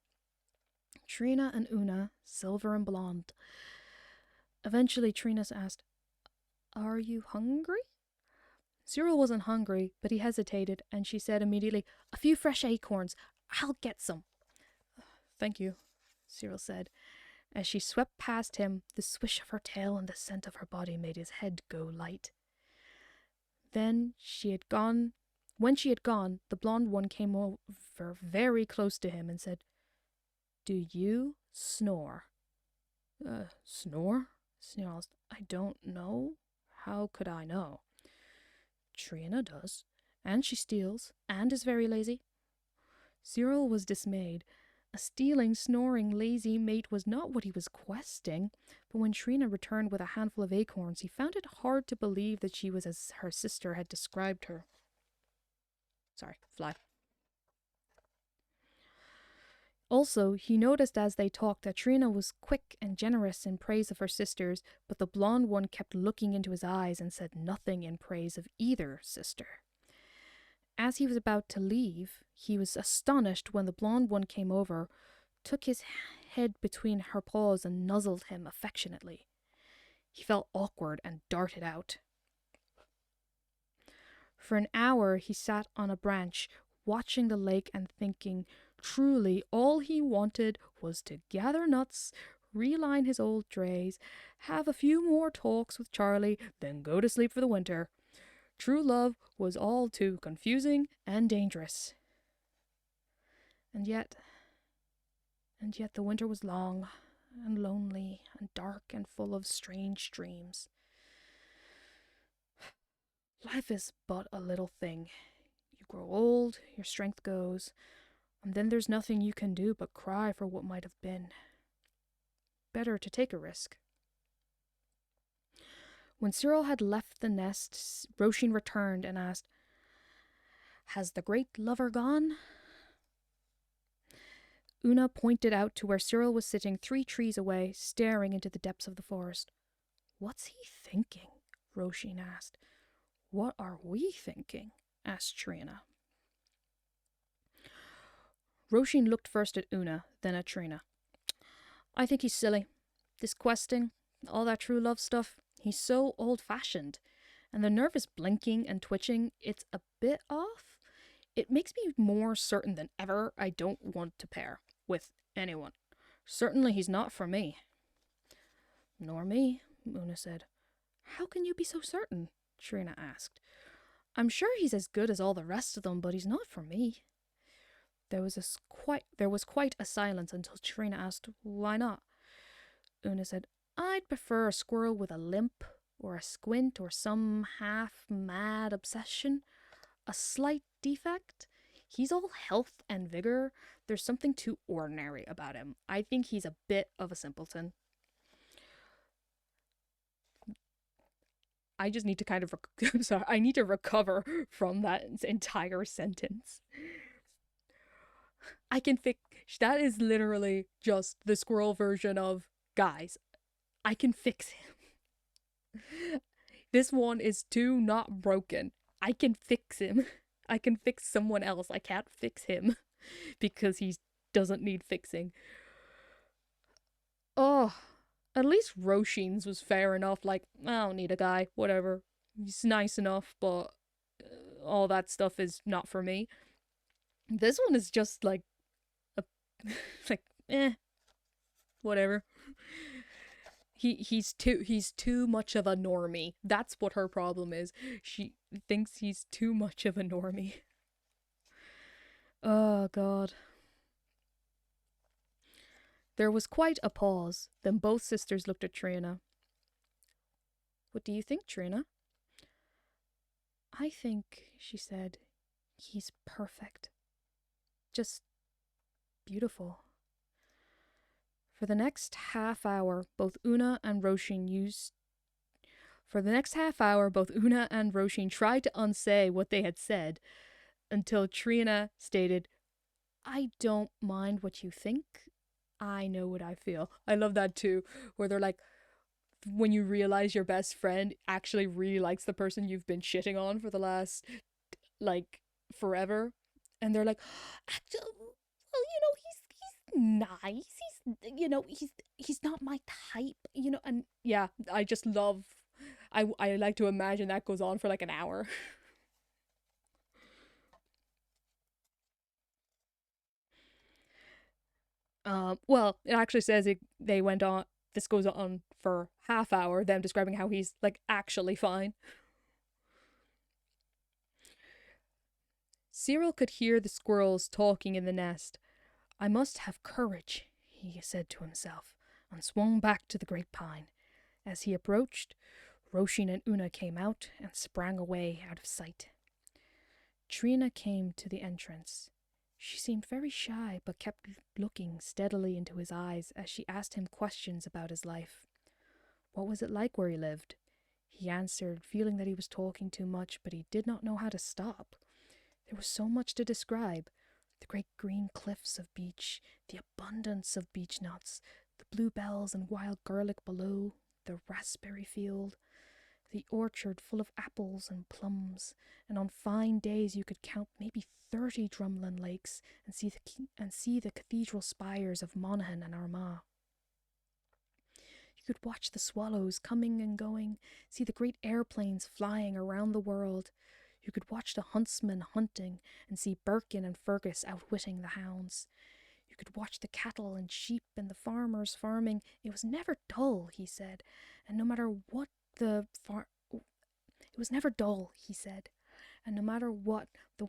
Speaker 2: Trina and Una, silver and blonde. Eventually Trina asked, "Are you hungry?" Cyril wasn't hungry, but he hesitated, and she said immediately, "A few fresh acorns. I'll get some." "Thank you," Cyril said. As she swept past him, the swish of her tail and the scent of her body made his head go light. When she had gone, the blonde one came over very close to him and said, "Do you snore?" Snore?" Cyril asked. "I don't know. How could I know?" "Trina does, and she steals, and is very lazy." Cyril was dismayed. A stealing, snoring, lazy mate was not what he was questing, but when Trina returned with a handful of acorns, he found it hard to believe that she was as her sister had described her. Sorry, fly. Also, he noticed as they talked that Trina was quick and generous in praise of her sisters, but the blonde one kept looking into his eyes and said nothing in praise of either sister. As he was about to leave, he was astonished when the blonde one came over, took his head between her paws and nuzzled him affectionately. He felt awkward and darted out. For an hour he sat on a branch, watching the lake and thinking. Truly, all he wanted was to gather nuts, reline his old drays, have a few more talks with Charlie, then go to sleep for the winter. True love was all too confusing and dangerous. And yet the winter was long and lonely and dark and full of strange dreams. Life is but a little thing. You grow old, your strength goes, and then there's nothing you can do but cry for what might have been. Better to take a risk. When Cyril had left the nest, Roisin returned and asked, "Has the great lover gone?" Una pointed out to where Cyril was sitting 3 trees away, staring into the depths of the forest. "What's he thinking?" Roisin asked. "What are we thinking?" asked Trina. Roisin looked first at Una, then at Trina. "I think he's silly. This questing, all that true love stuff, he's so old-fashioned. And the nervous blinking and twitching, it's a bit off. It makes me more certain than ever I don't want to pair with anyone. Certainly he's not for me." "Nor me," Una said. "How can you be so certain?" Trina asked. "I'm sure he's as good as all the rest of them, but he's not for me." There was quite a silence until Trina asked, "Why not?" Una said, "I'd prefer a squirrel with a limp, or a squint, or some half-mad obsession. A slight defect. He's all health and vigor. There's something too ordinary about him. I think he's a bit of a simpleton." I just need to kind of, sorry, I need to recover from that entire sentence. I can fix, that is literally just the squirrel version of, guys, I can fix him. This one is too not broken. I can fix him. I can fix someone else. I can't fix him because he doesn't need fixing. Oh, at least Roshin's was fair enough. Like, I don't need a guy, whatever. He's nice enough, but all that stuff is not for me. This one is just like, whatever. He's too much of a normie. That's what her problem is. She thinks he's too much of a normie. Oh, God. There was quite a pause. Then both sisters looked at Trina. "What do you think, Trina?" "I think," she said, "he's perfect. Just beautiful." For the next half hour, both Una and Roshin tried to unsay what they had said, until Trina stated, "I don't mind what you think. I know what I feel." I love that too, where they're like, when you realize your best friend actually really likes the person you've been shitting on for the last, like, forever. And they're like, "Well, he's nice. He's not my type, and yeah, I just love, I like to imagine that goes on for like an hour. Well, it actually says this goes on for half hour, them describing how he's, like, actually fine. Cyril could hear the squirrels talking in the nest. "I must have courage," he said to himself, and swung back to the great pine. As he approached, Roshin and Una came out and sprang away out of sight. Trina came to the entrance. She seemed very shy, but kept looking steadily into his eyes as she asked him questions about his life. What was it like where he lived? He answered, feeling that he was talking too much, but he did not know how to stop. There was so much to describe. The great green cliffs of beech, the abundance of beech nuts, the bluebells and wild garlic below, the raspberry field, the orchard full of apples and plums, and on fine days you could count maybe 30 drumlin lakes and see the cathedral spires of Monaghan and Armagh. You could watch the swallows coming and going, see the great airplanes flying around the world. You could watch the huntsmen hunting and see Birkin and Fergus outwitting the hounds. You could watch the cattle and sheep and the farmers farming. It was never dull, he said, and no matter what the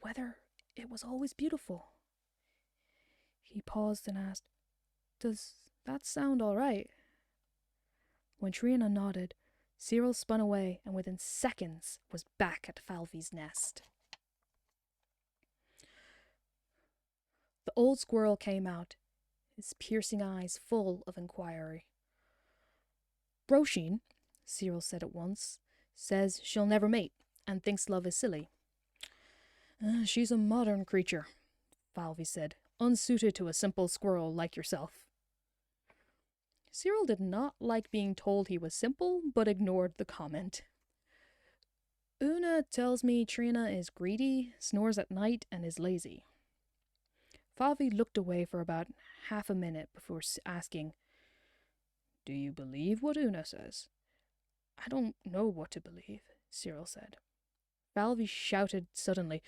Speaker 2: weather, it was always beautiful. He paused and asked, "Does that sound all right?" When Trina nodded, Cyril spun away and within seconds was back at Falvy's nest. The old squirrel came out, his piercing eyes full of inquiry. "Roshin," Cyril said at once, "says she'll never mate and thinks love is silly." She's a modern creature," Falvy said, "unsuited to a simple squirrel like yourself." Cyril did not like being told he was simple, but ignored the comment. "Una tells me Trina is greedy, snores at night, and is lazy." Falvy looked away for about half a minute before asking, "Do you believe what Una says?" "I don't know what to believe," Cyril said. Falvy shouted suddenly,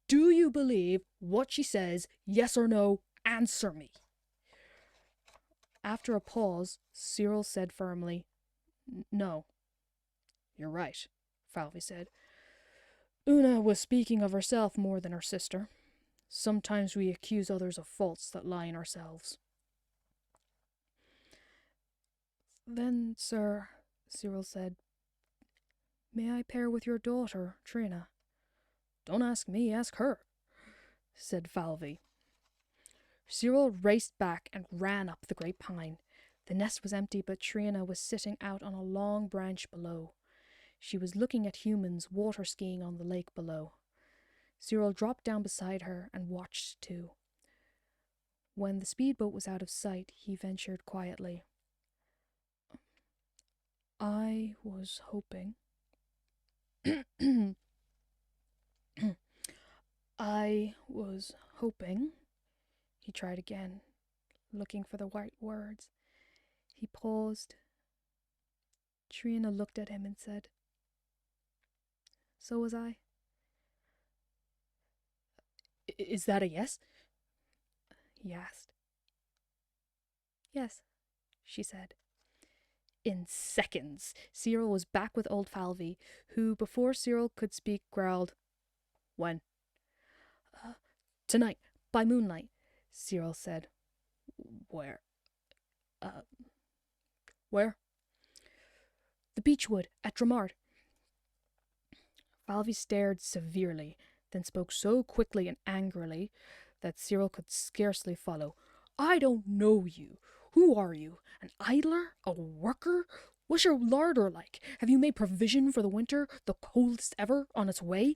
Speaker 2: "Do you believe what she says? Yes or no? Answer me." After a pause, Cyril said firmly, "No." "You're right," Falvy said. "Una was speaking of herself more than her sister. Sometimes we accuse others of faults that lie in ourselves. Then, sir, Cyril said, may I pair with your daughter, Trina? Don't ask me, ask her, said Falvey. Cyril raced back and ran up the great pine. The nest was empty, but Trina was sitting out on a long branch below. She was looking at humans water skiing on the lake below. Cyril dropped down beside her and watched too. When the speedboat was out of sight, he ventured quietly. I was hoping. I was hoping. He tried again, looking for the right words. He paused. Trina looked at him and said, so was I. Is that a yes? He asked. Yes, she said. In seconds, Cyril was back with old Falvey, who, before Cyril could speak, growled, when? Tonight, by moonlight, Cyril said. Where? Where? The beechwood at Dramart. Falvey stared severely, then spoke so quickly and angrily that Cyril could scarcely follow. I don't know you. Who are you? An idler? A worker? What's your larder like? Have you made provision for the winter, the coldest ever, on its way?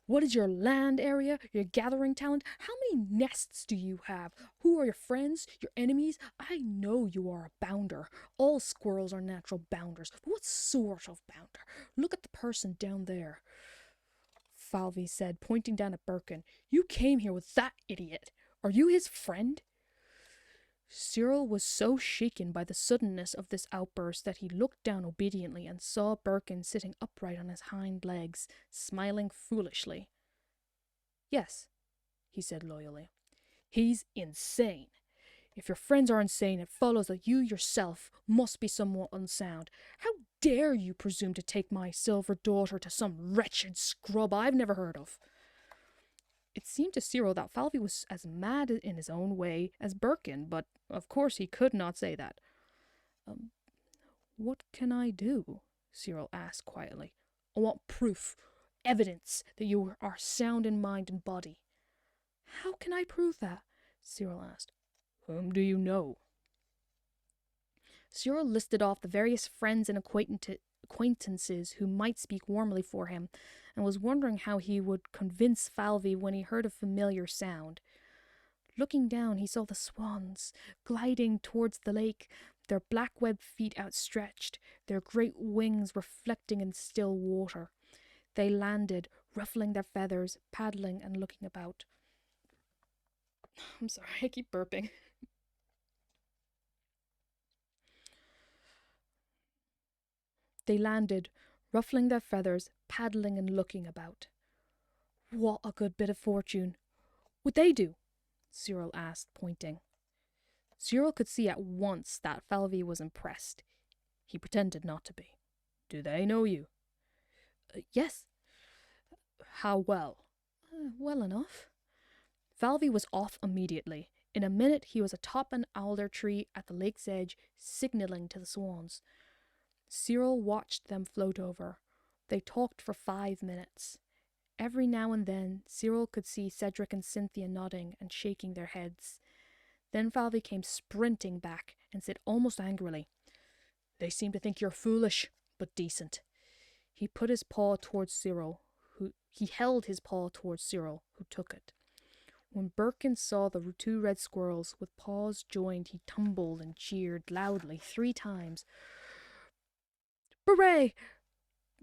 Speaker 2: What is your land area, your gathering talent? How many nests do you have? Who are your friends, your enemies? I know you are a bounder. All squirrels are natural bounders. But what sort of bounder? Look at the person down there, Falvey said, pointing down at Birkin. You came here with that idiot. Are you his friend? Cyril was so shaken by the suddenness of this outburst that he looked down obediently and saw Birkin sitting upright on his hind legs, smiling foolishly. Yes, he said loyally. He's insane. If your friends are insane, it follows that you yourself must be somewhat unsound. How dare you presume to take my silver daughter to some wretched scrub I've never heard of? It seemed to Cyril that Falvey was as mad in his own way as Birkin, but of course he could not say that. What can I do? Cyril asked quietly. I want proof, evidence that you are sound in mind and body. How can I prove that? Cyril asked. Whom do you know? Cyril listed off the various friends and acquaintances who might speak warmly for him, and was wondering how he would convince Falvey when he heard a familiar sound. Looking down, he saw the swans gliding towards the lake, their black webbed feet outstretched, their great wings reflecting in still water. They landed, ruffling their feathers, paddling and looking about. I'm sorry, I keep burping. They landed, ruffling their feathers, paddling and looking about. What a good bit of fortune. What they do? Cyril asked, pointing. Cyril could see at once that Falvey was impressed. He pretended not to be. Do they know you? Yes. How well? Well enough. Falvey was off immediately. In a minute he was atop an alder tree at the lake's edge, signalling to the swans. Cyril watched them float over. They talked for 5 minutes. Every now and then, Cyril could see Cedric and Cynthia nodding and shaking their heads. Then Falvey came sprinting back and said almost angrily, They seem to think you're foolish, but decent. He put his paw towards Cyril, he held his paw towards Cyril, who took it. When Birkin saw the 2 red squirrels with paws joined, he tumbled and cheered loudly 3 times. Hooray!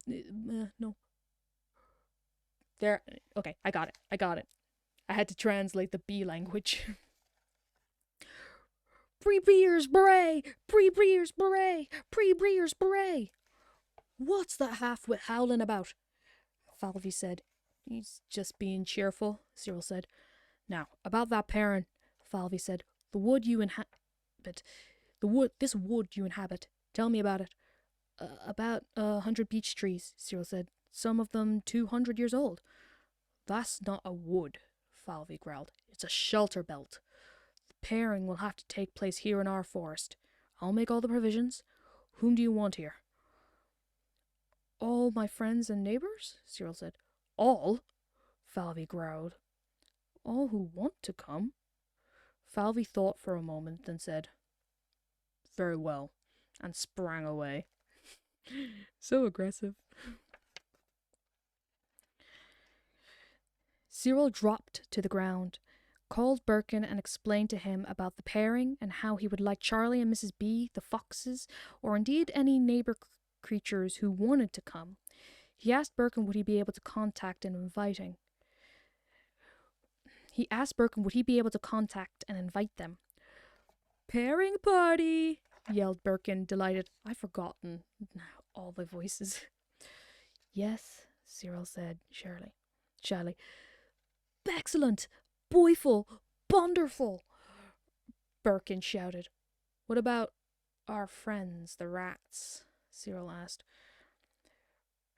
Speaker 2: No. There. Okay, I got it. I had to translate the bee language. Pre-breers, beret! Pre-breers, beret! Pre-breers, beret! What's that half-wit howling about? Falvey said. He's just being cheerful, Cyril said. Now, about that parent, Falvey said. The wood you inhabit. This wood you inhabit. Tell me about it. About 100 beech trees, Cyril said. Some of them 200 years old. That's not a wood, Falvey growled. It's a shelter belt. The pairing will have to take place here in our forest. I'll make all the provisions. Whom do you want here? All my friends and neighbors, Cyril said. All? Falvey growled. All who want to come. Falvey thought for a moment, then said, Very well, and sprang away. So aggressive. Cyril dropped to the ground, called Birkin and explained to him about the pairing and how he would like Charlie and Mrs. B, the foxes, or indeed any neighbor creatures who wanted to come. He asked Birkin would he be able to contact and invite them. Pairing party, yelled Birkin, delighted. I've forgotten all the voices. Yes, Cyril said, shyly. Excellent! Boyful! Wonderful! Birkin shouted. What about our friends, the rats? Cyril asked.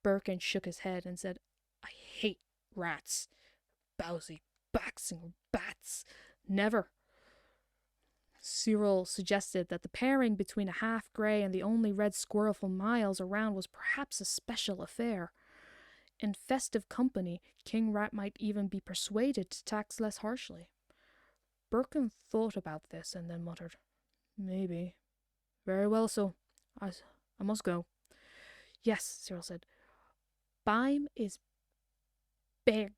Speaker 2: Birkin shook his head and said, I hate rats. Bowsy, baxing bats. Never. Cyril suggested that the pairing between a half-grey and the only red squirrel for miles around was perhaps a special affair. In festive company, King Rat might even be persuaded to tax less harshly. Birkin thought about this and then muttered, Maybe. Very well, so I must go. Yes, Cyril said. Bime is bear.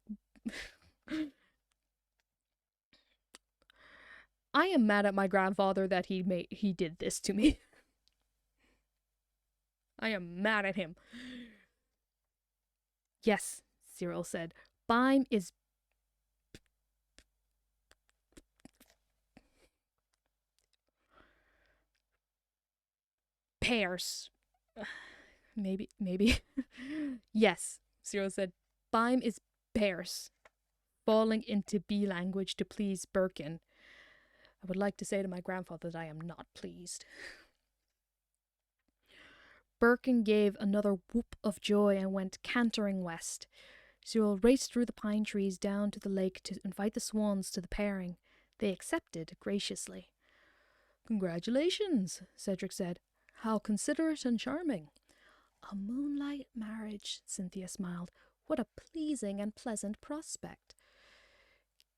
Speaker 2: I am mad at my grandfather that he did this to me. I am mad at him. Yes, Cyril said. Bime is pears. Maybe. Yes, Cyril said. Bime is pears. Falling into bee language to please Birkin. I would like to say to my grandfather that I am not pleased. Birkin gave another whoop of joy and went cantering west. Cyril raced through the pine trees down to the lake to invite the swans to the pairing. They accepted graciously. Congratulations, Cedric said. How considerate and charming. A moonlight marriage, Cynthia smiled. What a pleasing and pleasant prospect.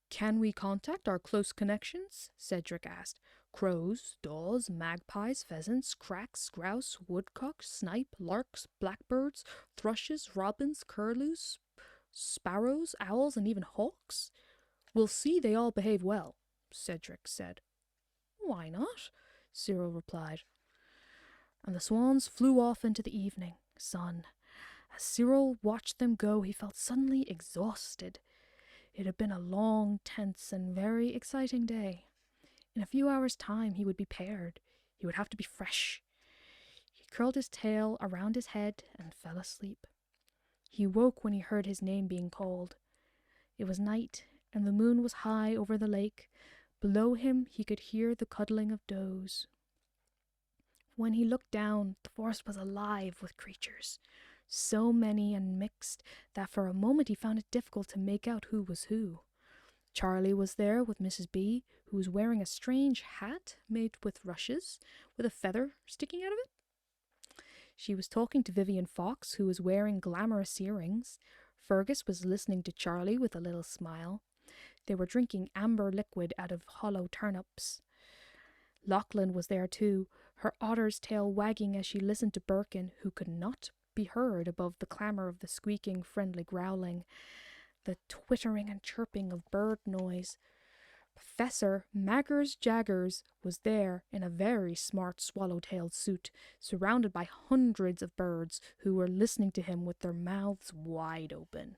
Speaker 2: Can we contact our close connections? Cedric asked. Crows, daws, magpies, pheasants, cracks, grouse, woodcocks, snipe, larks, blackbirds, thrushes, robins, curlews, sparrows, owls, and even hawks? We'll see they all behave well, Cedric said. Why not? Cyril replied. And the swans flew off into the evening sun. As Cyril watched them go, he felt suddenly exhausted. It had been a long, tense, and very exciting day. In a few hours' time he would be paired. He would have to be fresh. He curled his tail around his head and fell asleep. He woke when he heard his name being called. It was night, and the moon was high over the lake. Below him he could hear the cuddling of does. When he looked down, the forest was alive with creatures, so many and mixed that for a moment he found it difficult to make out who was who. Charlie was there with Mrs. B, who was wearing a strange hat made with rushes, with a feather sticking out of it. She was talking to Vivian Fox, who was wearing glamorous earrings. Fergus was listening to Charlie with a little smile. They were drinking amber liquid out of hollow turnips. Lachlan was there too, her otter's tail wagging as she listened to Birkin, who could not be heard above the clamour of the squeaking, friendly growling, the twittering and chirping of bird noise. Professor Maggers Jaggers was there in a very smart swallow-tailed suit, surrounded by hundreds of birds who were listening to him with their mouths wide open.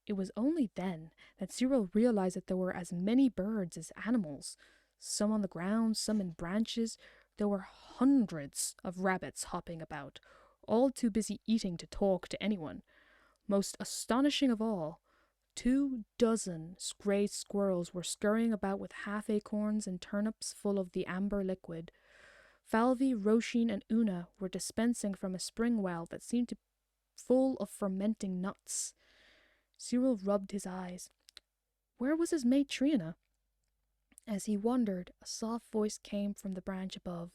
Speaker 2: It was only then that Cyril realized that there were as many birds as animals, some on the ground, some in branches. There were hundreds of rabbits hopping about, all too busy eating to talk to anyone. Most astonishing of all, 24 grey squirrels were scurrying about with half acorns and turnips full of the amber liquid. Falvey, Roisin, and Una were dispensing from a spring well that seemed full of fermenting nuts. Cyril rubbed his eyes. Where was his mate Trina? As he wondered, a soft voice came from the branch above.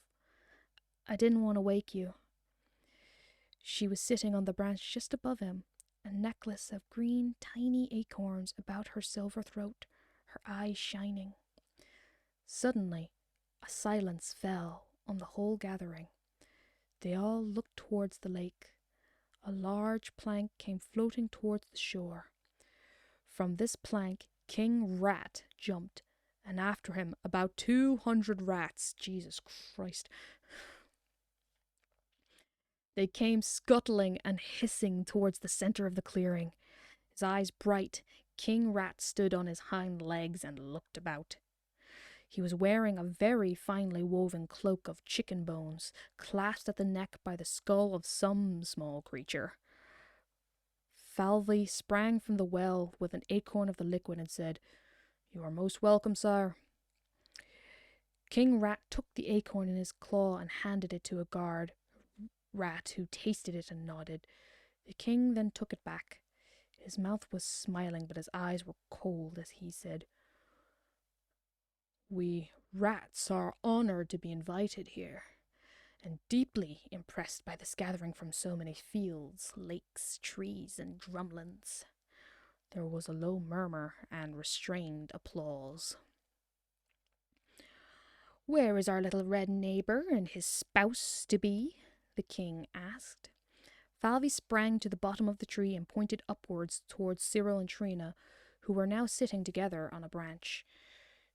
Speaker 2: I didn't want to wake you. She was sitting on the branch just above him, a necklace of green, tiny acorns about her silver throat, her eyes shining. Suddenly, a silence fell on the whole gathering. They all looked towards the lake. A large plank came floating towards the shore. From this plank, King Rat jumped, and after him about 200 rats. Jesus Christ. They came scuttling and hissing towards the center of the clearing. His eyes bright, King Rat stood on his hind legs and looked about. He was wearing a very finely woven cloak of chicken bones, clasped at the neck by the skull of some small creature. Falvey sprang from the well with an acorn of the liquid and said, You are most welcome, sire. King Rat took the acorn in his claw and handed it to a guard rat who tasted it and nodded. The king then took it back. His mouth was smiling, but his eyes were cold as he said, We rats are honored to be invited here, and deeply impressed by this gathering from so many fields, lakes, trees, and drumlins. There was a low murmur and restrained applause. Where is our little red neighbour and his spouse-to-be? The king asked. Falvey sprang to the bottom of the tree and pointed upwards towards Cyril and Trina, who were now sitting together on a branch.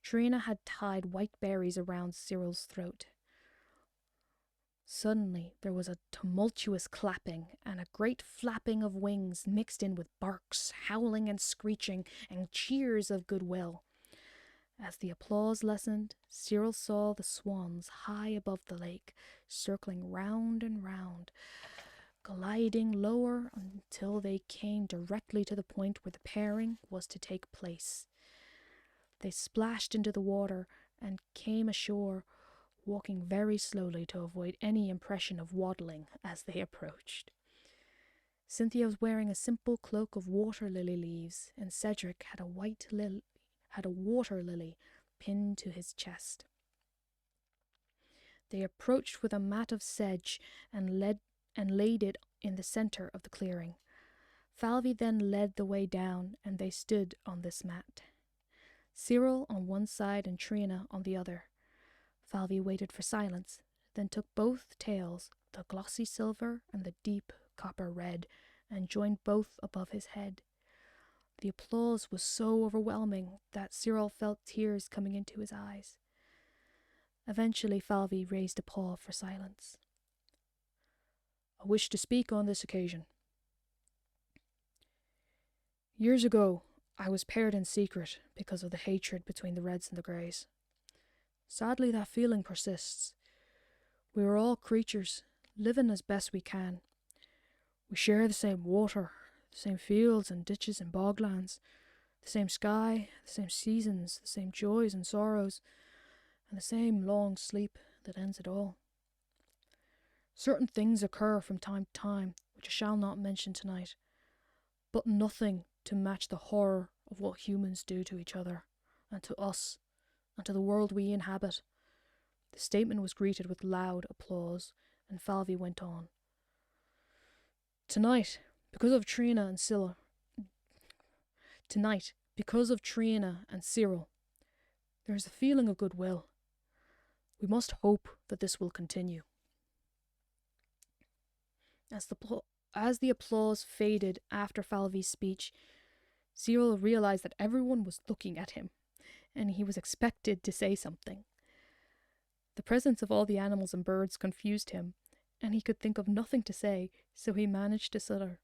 Speaker 2: Trina had tied white berries around Cyril's throat. Suddenly there was a tumultuous clapping and a great flapping of wings mixed in with barks, howling and screeching, and cheers of goodwill. As the applause lessened, Cyril saw the swans high above the lake, circling round and round, gliding lower until they came directly to the point where the pairing was to take place. They splashed into the water and came ashore, walking very slowly to avoid any impression of waddling as they approached. Cynthia was wearing a simple cloak of water lily leaves, and Cedric had a water lily pinned to his chest. They approached with a mat of sedge and laid it in the center of the clearing. Falvey then led the way down, and they stood on this mat. Cyril on one side and Trina on the other. Falvey waited for silence, then took both tails, the glossy silver and the deep copper red, and joined both above his head. The applause was so overwhelming that Cyril felt tears coming into his eyes. Eventually Falvey raised a paw for silence. I wish to speak on this occasion. Years ago, I was paired in secret because of the hatred between the Reds and the Greys. Sadly, that feeling persists. We are all creatures, living as best we can. We share the same water, the same fields and ditches and boglands, the same sky, the same seasons, the same joys and sorrows, and the same long sleep that ends it all. Certain things occur from time to time, which I shall not mention tonight, but nothing to match the horror of what humans do to each other, and to us, and to the world we inhabit. The statement was greeted with loud applause, and Falvey went on. Tonight, because of Trina and Cyril, there is a feeling of goodwill. We must hope that this will continue. As the applause faded after Falvey's speech, Cyril realized that everyone was looking at him, and he was expected to say something. The presence of all the animals and birds confused him, and he could think of nothing to say, so he managed to stutter.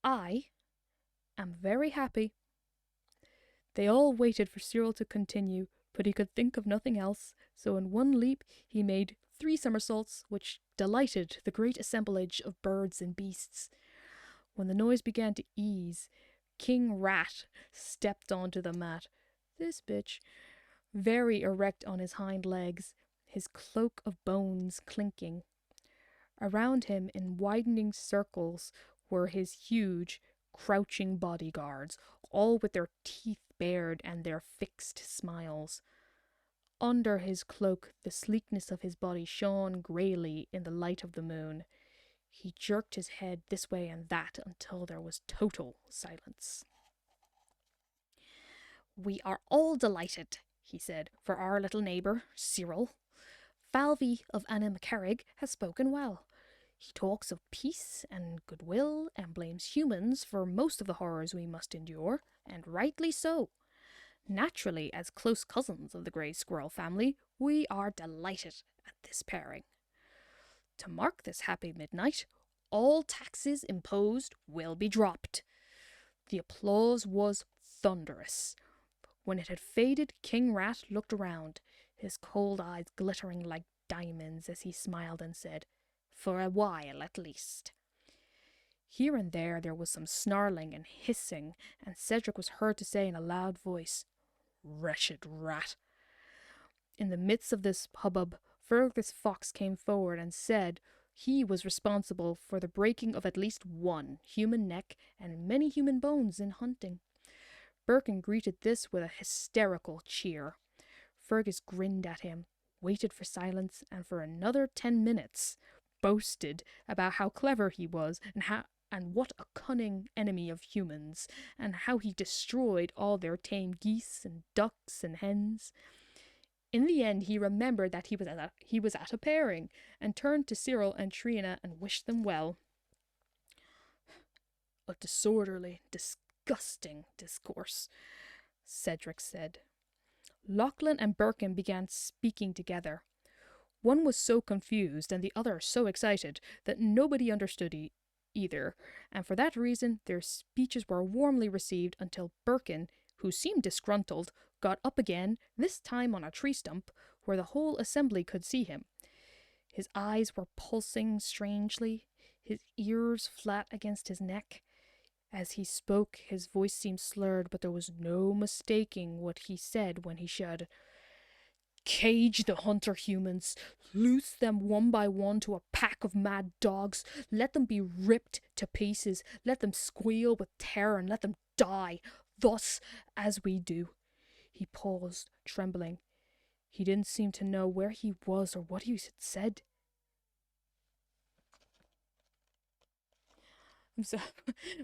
Speaker 2: I am very happy. They all waited for Cyril to continue, but he could think of nothing else, so in one leap he made 3 somersaults, which delighted the great assemblage of birds and beasts. When the noise began to ease, King Rat stepped onto the mat. This bitch, very erect on his hind legs, his cloak of bones clinking. Around him, in widening circles, were his huge, crouching bodyguards, all with their teeth bared and their fixed smiles. Under his cloak, the sleekness of his body shone greyly in the light of the moon. He jerked his head this way and that until there was total silence. "We are all delighted," he said, "for our little neighbour, Cyril. Falvey of Anna has spoken well. He talks of peace and goodwill and blames humans for most of the horrors we must endure, and rightly so. Naturally, as close cousins of the Grey Squirrel family, we are delighted at this pairing. To mark this happy midnight, all taxes imposed will be dropped." The applause was thunderous. When it had faded, King Rat looked around, his cold eyes glittering like diamonds as he smiled and said, "For a while at least." Here and there was some snarling and hissing, and Cedric was heard to say in a loud voice, "Wretched rat." In the midst of this hubbub, Fergus Fox came forward and said he was responsible for the breaking of at least one human neck and many human bones in hunting. Birkin greeted this with a hysterical cheer. Fergus grinned at him, waited for silence, and for another 10 minutes boasted about how clever he was and what a cunning enemy of humans, and how he destroyed all their tame geese and ducks and hens. In the end, he remembered that he was at a pairing, and turned to Cyril and Trina and wished them well. "A disorderly, disgusting discourse," Cedric said. Lachlan and Birkin began speaking together. One was so confused and the other so excited that nobody understood either, and for that reason their speeches were warmly received until Birkin, who seemed disgruntled, got up again, this time on a tree stump, where the whole assembly could see him. His eyes were pulsing strangely, his ears flat against his neck. As he spoke, his voice seemed slurred, but there was no mistaking what he said when he shouted, "Cage the hunter humans, loose them one by one to a pack of mad dogs, let them be ripped to pieces, let them squeal with terror and let them die, thus as we do." He paused, trembling. He didn't seem to know where he was or what he had said. So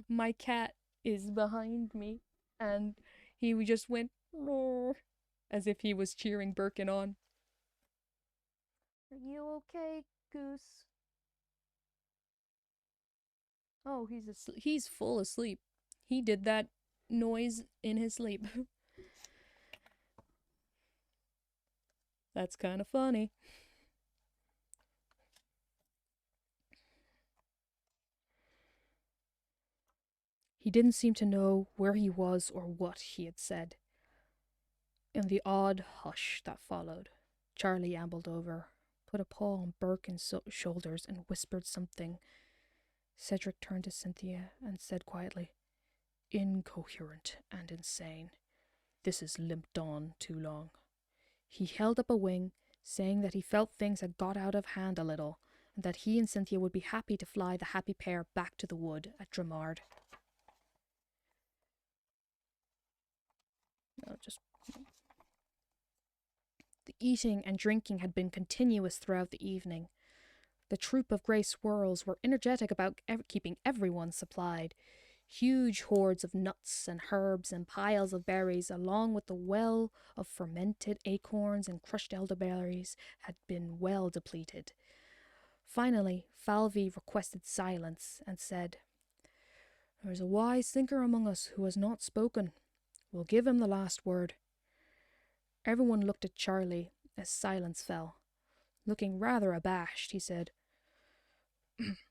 Speaker 2: my cat is behind me, and he just went roar, as if he was cheering Birkin on. "Are you okay, Goose?" Oh, he's full asleep. He did that noise in his sleep. That's kind of funny. He didn't seem to know where he was or what he had said. In the odd hush that followed, Charlie ambled over, put a paw on Birkin's shoulders, and whispered something. Cedric turned to Cynthia and said quietly, "Incoherent and insane. This has limped on too long." He held up a wing, saying that he felt things had got out of hand a little, and that he and Cynthia would be happy to fly the happy pair back to the wood at Dramard. The eating and drinking had been continuous throughout the evening. The troop of grey squirrels were energetic about keeping everyone supplied. Huge hoards of nuts and herbs and piles of berries, along with the well of fermented acorns and crushed elderberries, had been well depleted. Finally, Falvey requested silence and said, "There is a wise thinker among us who has not spoken. We'll give him the last word." Everyone looked at Charlie as silence fell. Looking rather abashed, he said,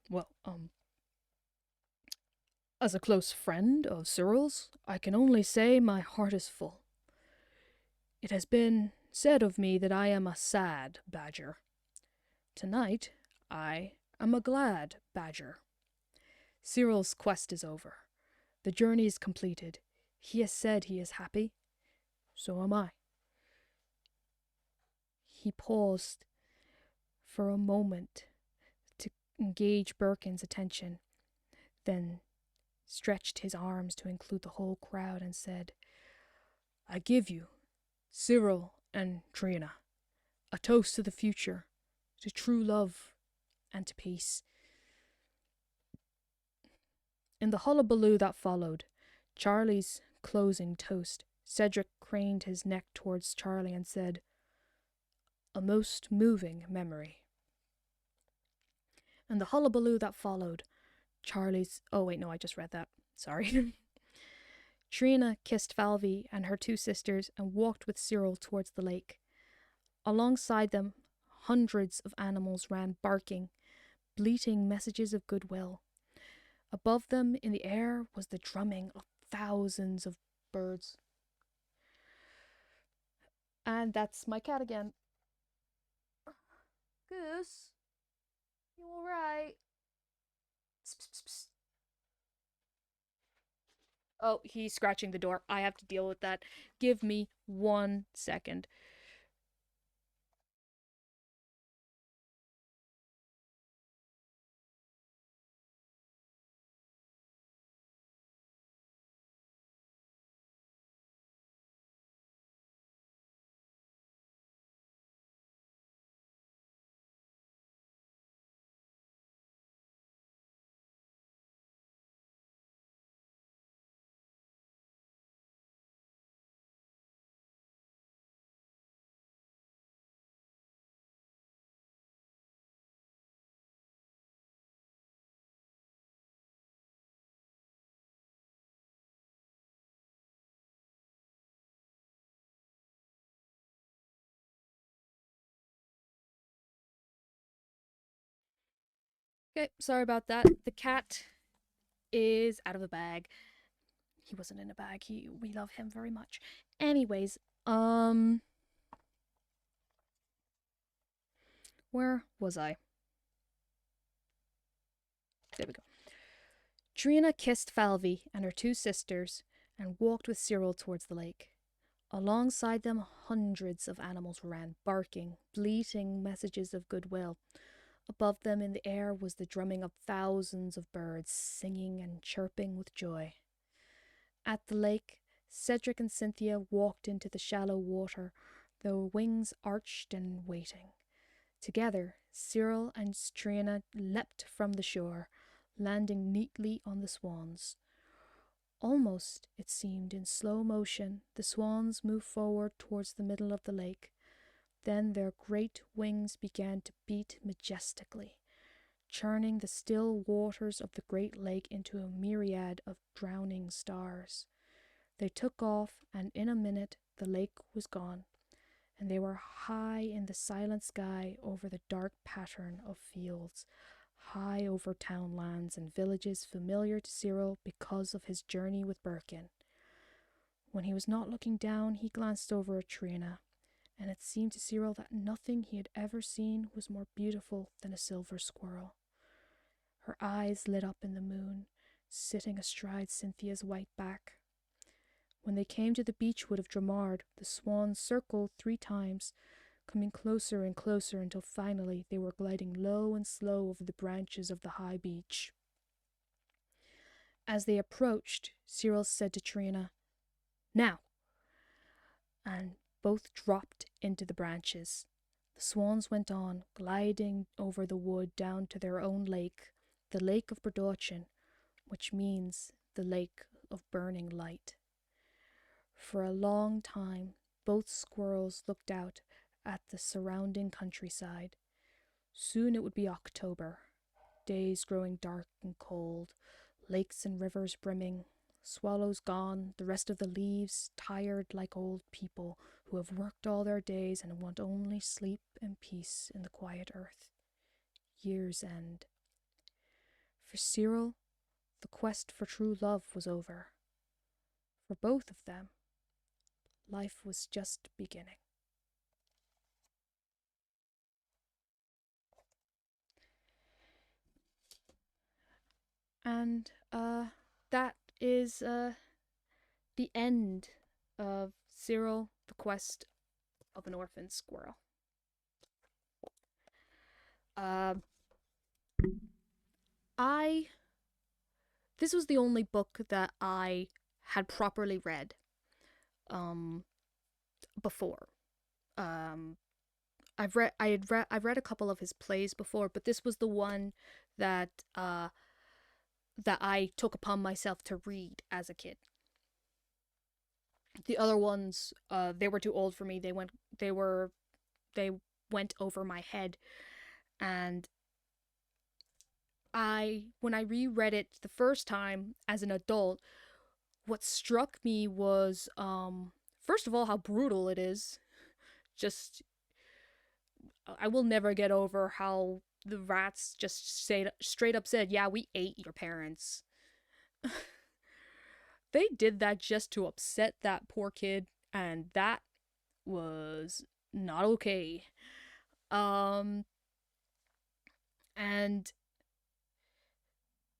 Speaker 2: "Well, as a close friend of Cyril's, I can only say my heart is full. It has been said of me that I am a sad badger. Tonight, I am a glad badger. Cyril's quest is over. The journey is completed. He has said he is happy. So am I." He paused for a moment to engage Birkin's attention, then stretched his arms to include the whole crowd, and said, "I give you, Cyril and Trina, a toast to the future, to true love, and to peace." In the hullabaloo that followed, Charlie's closing toast, Cedric craned his neck towards Charlie and said, "A most moving memory." In the hullabaloo that followed, Charlie's... Oh, wait, no, I just read that. Sorry. Trina kissed Falvy and her two sisters and walked with Cyril towards the lake. Alongside them, hundreds of animals ran barking, bleating messages of goodwill. Above them in the air was the drumming of thousands of birds. And that's my cat again. Goose, you alright? Oh, he's scratching the door. I have to deal with that. Give me 1 second. Okay, sorry about that. The cat is out of the bag. He wasn't in a bag. We love him very much. Anyways, where was I? There we go. Trina kissed Falvy and her two sisters and walked with Cyril towards the lake. Alongside them, hundreds of animals ran, barking, bleating messages of goodwill. Above them in the air was the drumming of thousands of birds, singing and chirping with joy. At the lake, Cedric and Cynthia walked into the shallow water, their wings arched and waiting. Together, Cyril and Trina leapt from the shore, landing neatly on the swans. Almost, it seemed, in slow motion, the swans moved forward towards the middle of the lake. Then their great wings began to beat majestically, churning the still waters of the great lake into a myriad of drowning stars. They took off, and in a minute the lake was gone, and they were high in the silent sky over the dark pattern of fields, high over townlands and villages familiar to Cyril because of his journey with Birkin. When he was not looking down, he glanced over at Trina, and it seemed to Cyril that nothing he had ever seen was more beautiful than a silver squirrel. Her eyes lit up in the moon, sitting astride Cynthia's white back. When they came to the beechwood of Dramard, the swans circled 3 times, coming closer and closer until finally they were gliding low and slow over the branches of the high beech. As they approached, Cyril said to Trina, "Now!" and both dropped into the branches. The swans went on, gliding over the wood down to their own lake, the Lake of Berdochin, which means the Lake of Burning Light. For a long time, both squirrels looked out at the surrounding countryside. Soon it would be October, days growing dark and cold, lakes and rivers brimming, swallows gone, the rest of the leaves tired like old people who have worked all their days and want only sleep and peace in the quiet earth. Year's end. For Cyril, the quest for true love was over. For both of them, life was just beginning. And that is the end of Cyril, the Quest of an Orphaned Squirrel. I this was the only book that I had properly read before. I've read a couple of his plays before, but this was the one that that I took upon myself to read as a kid. The other ones, they were too old for me. They went over my head, and when I reread it the first time as an adult, what struck me was, first of all, how brutal it is. Just, I will never get over how the rats just straight up said, "Yeah, we ate your parents." They did that just to upset that poor kid, and that was not okay. Um, and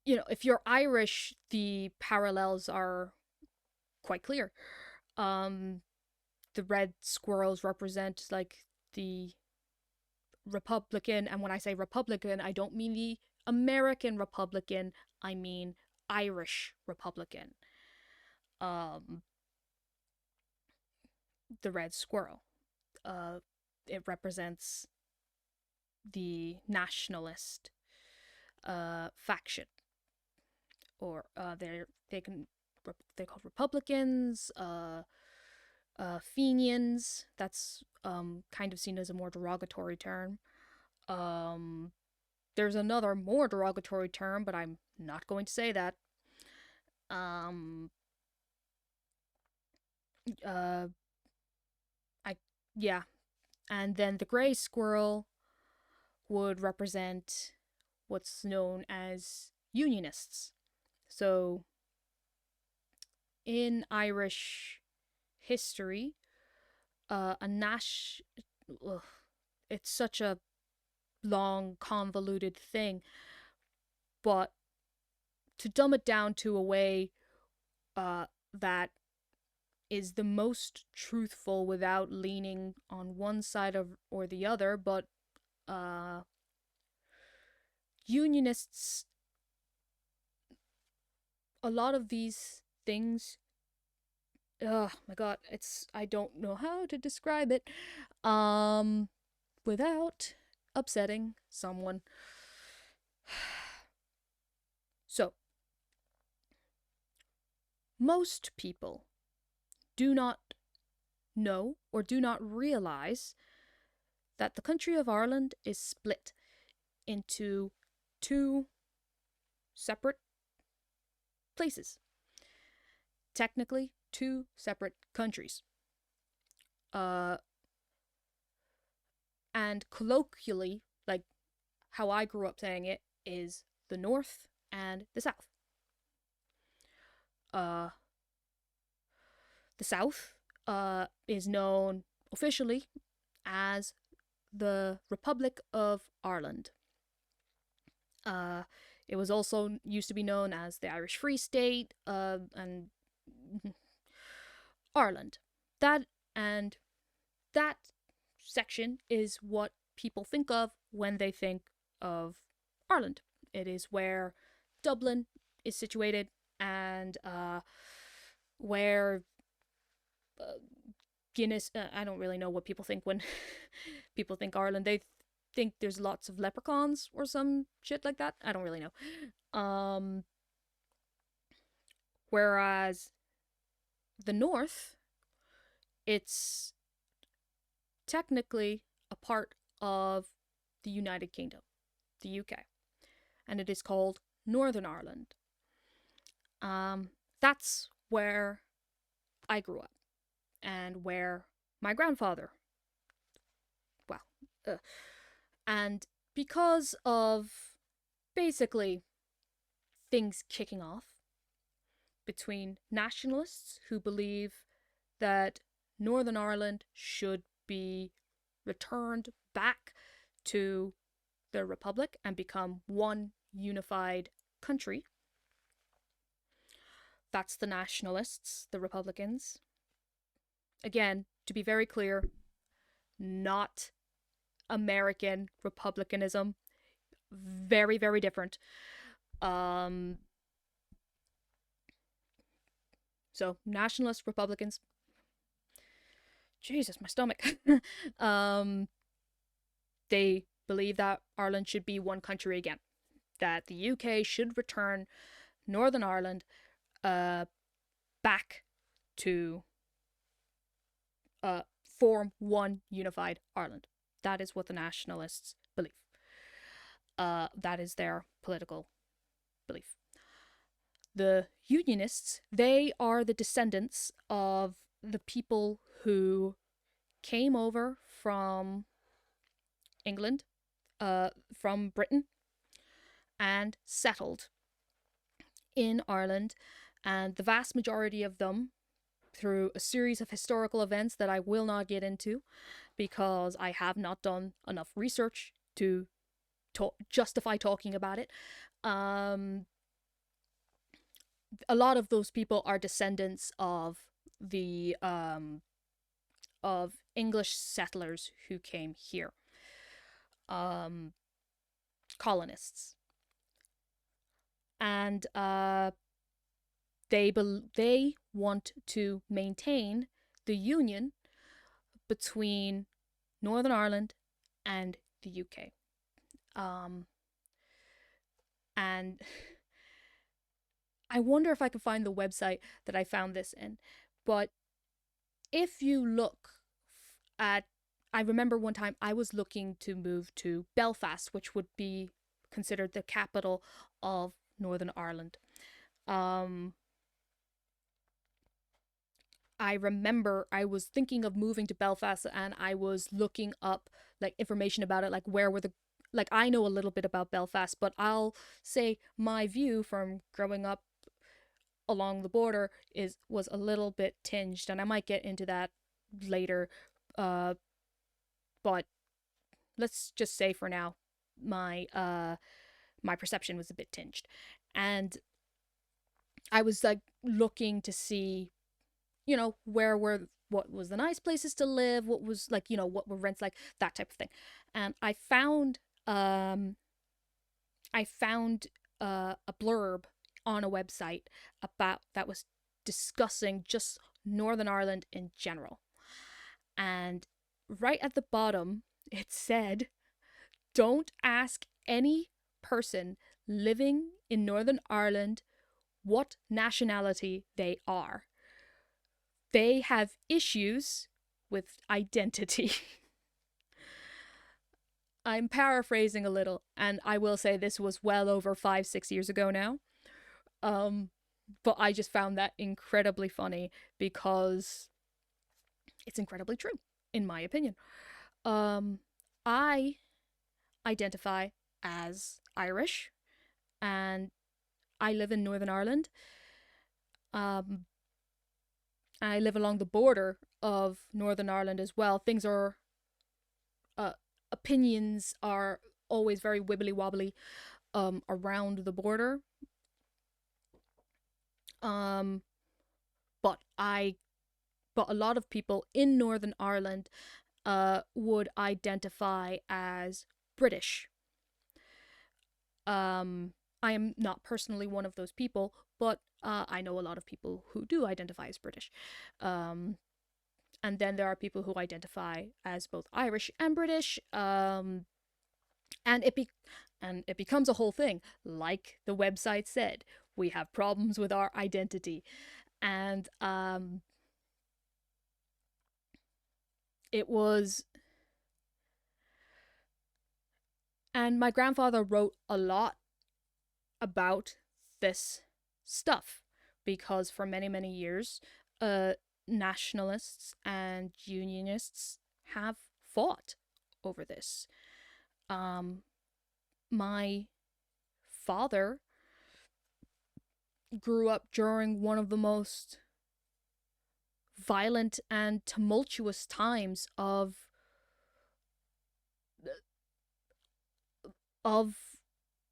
Speaker 2: if you're Irish, the parallels are quite clear. Um, the red squirrels represent like the Republican, and when I say Republican, I don't mean the American Republican, I mean Irish Republican. Um, the red squirrel. It represents the nationalist faction, or they're called Republicans, Fenians. That's kind of seen as a more derogatory term. There's another more derogatory term, but I'm not going to say that. Um, I yeah, and then the gray squirrel would represent what's known as Unionists. So, in Irish history, it's such a long, convoluted thing, but to dumb it down to a way that is the most truthful without leaning on one side or the other, but Unionists, a lot of these things, oh my god, I don't know how to describe it without upsetting someone. So, most people do not know or do not realize that the country of Ireland is split into two separate places. Technically, two separate countries. And colloquially, like how I grew up saying it, is the North and the South. The South is known officially as the Republic of Ireland. It was also used to be known as the Irish Free State and Ireland. That section is what people think of when they think of Ireland. It is where Dublin is situated, and where Guinness. I don't really know what people think when people think Ireland. They think there's lots of leprechauns or some shit like that. I don't really know. Whereas the North, it's technically a part of the United Kingdom, the UK, and it is called Northern Ireland. That's where I grew up, and where my grandfather, and because of basically things kicking off between nationalists who believe that Northern Ireland should be returned back to the Republic and become one unified country. That's the nationalists, the Republicans. Again, to be very clear, not American republicanism. Very, very different. So nationalist Republicans, Jesus, my stomach. They believe that Ireland should be one country again, that the UK should return Northern Ireland back to form one unified Ireland. That is what the nationalists believe. That is their political belief. The Unionists, they are the descendants of the people who came over from England, from Britain, and settled in Ireland, and the vast majority of them, through a series of historical events that I will not get into because I have not done enough research to justify talking about it. A lot of those people are descendants of the of English settlers who came here, colonists, and they want to maintain the union between Northern Ireland and the UK. And I wonder if I can find the website that I found this in. But if you look at, I remember one time I was looking to move to Belfast, which would be considered the capital of Northern Ireland. I remember I was thinking of moving to Belfast, and I was looking up like information about it, like where were the, like I know a little bit about Belfast, but I'll say my view from growing up along the border was a little bit tinged, and I might get into that later. But let's just say for now, my perception was a bit tinged, and I was like looking to see, you know, what was the nice places to live, what was like, you know, what were rents like, that type of thing. And I found a blurb on a website about that was discussing just Northern Ireland in general. And right at the bottom it said, don't ask any person living in Northern Ireland what nationality they are. They have issues with identity. I'm paraphrasing a little, and I will say this was well over 5-6 years ago now. But I just found that incredibly funny because it's incredibly true, in my opinion. I identify as Irish, and I live in Northern Ireland. I live along the border of Northern Ireland as well. Things are, opinions are always very wibbly wobbly around the border. But a lot of people in Northern Ireland would identify as British. I am not personally one of those people, but I know a lot of people who do identify as British. And then there are people who identify as both Irish and British. And it becomes a whole thing. Like the website said, we have problems with our identity. And it was... And my grandfather wrote a lot about this stuff because for many, many years, nationalists and unionists have fought over this. My father grew up during one of the most violent and tumultuous times of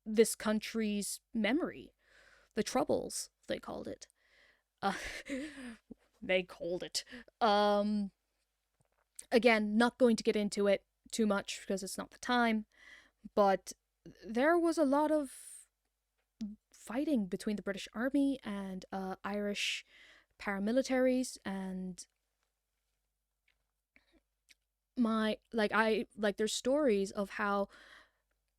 Speaker 2: this country's memory. The Troubles, they called it. They called it. Again, not going to get into it too much because it's not the time, but there was a lot of fighting between the British Army and Irish paramilitaries, and there's stories of how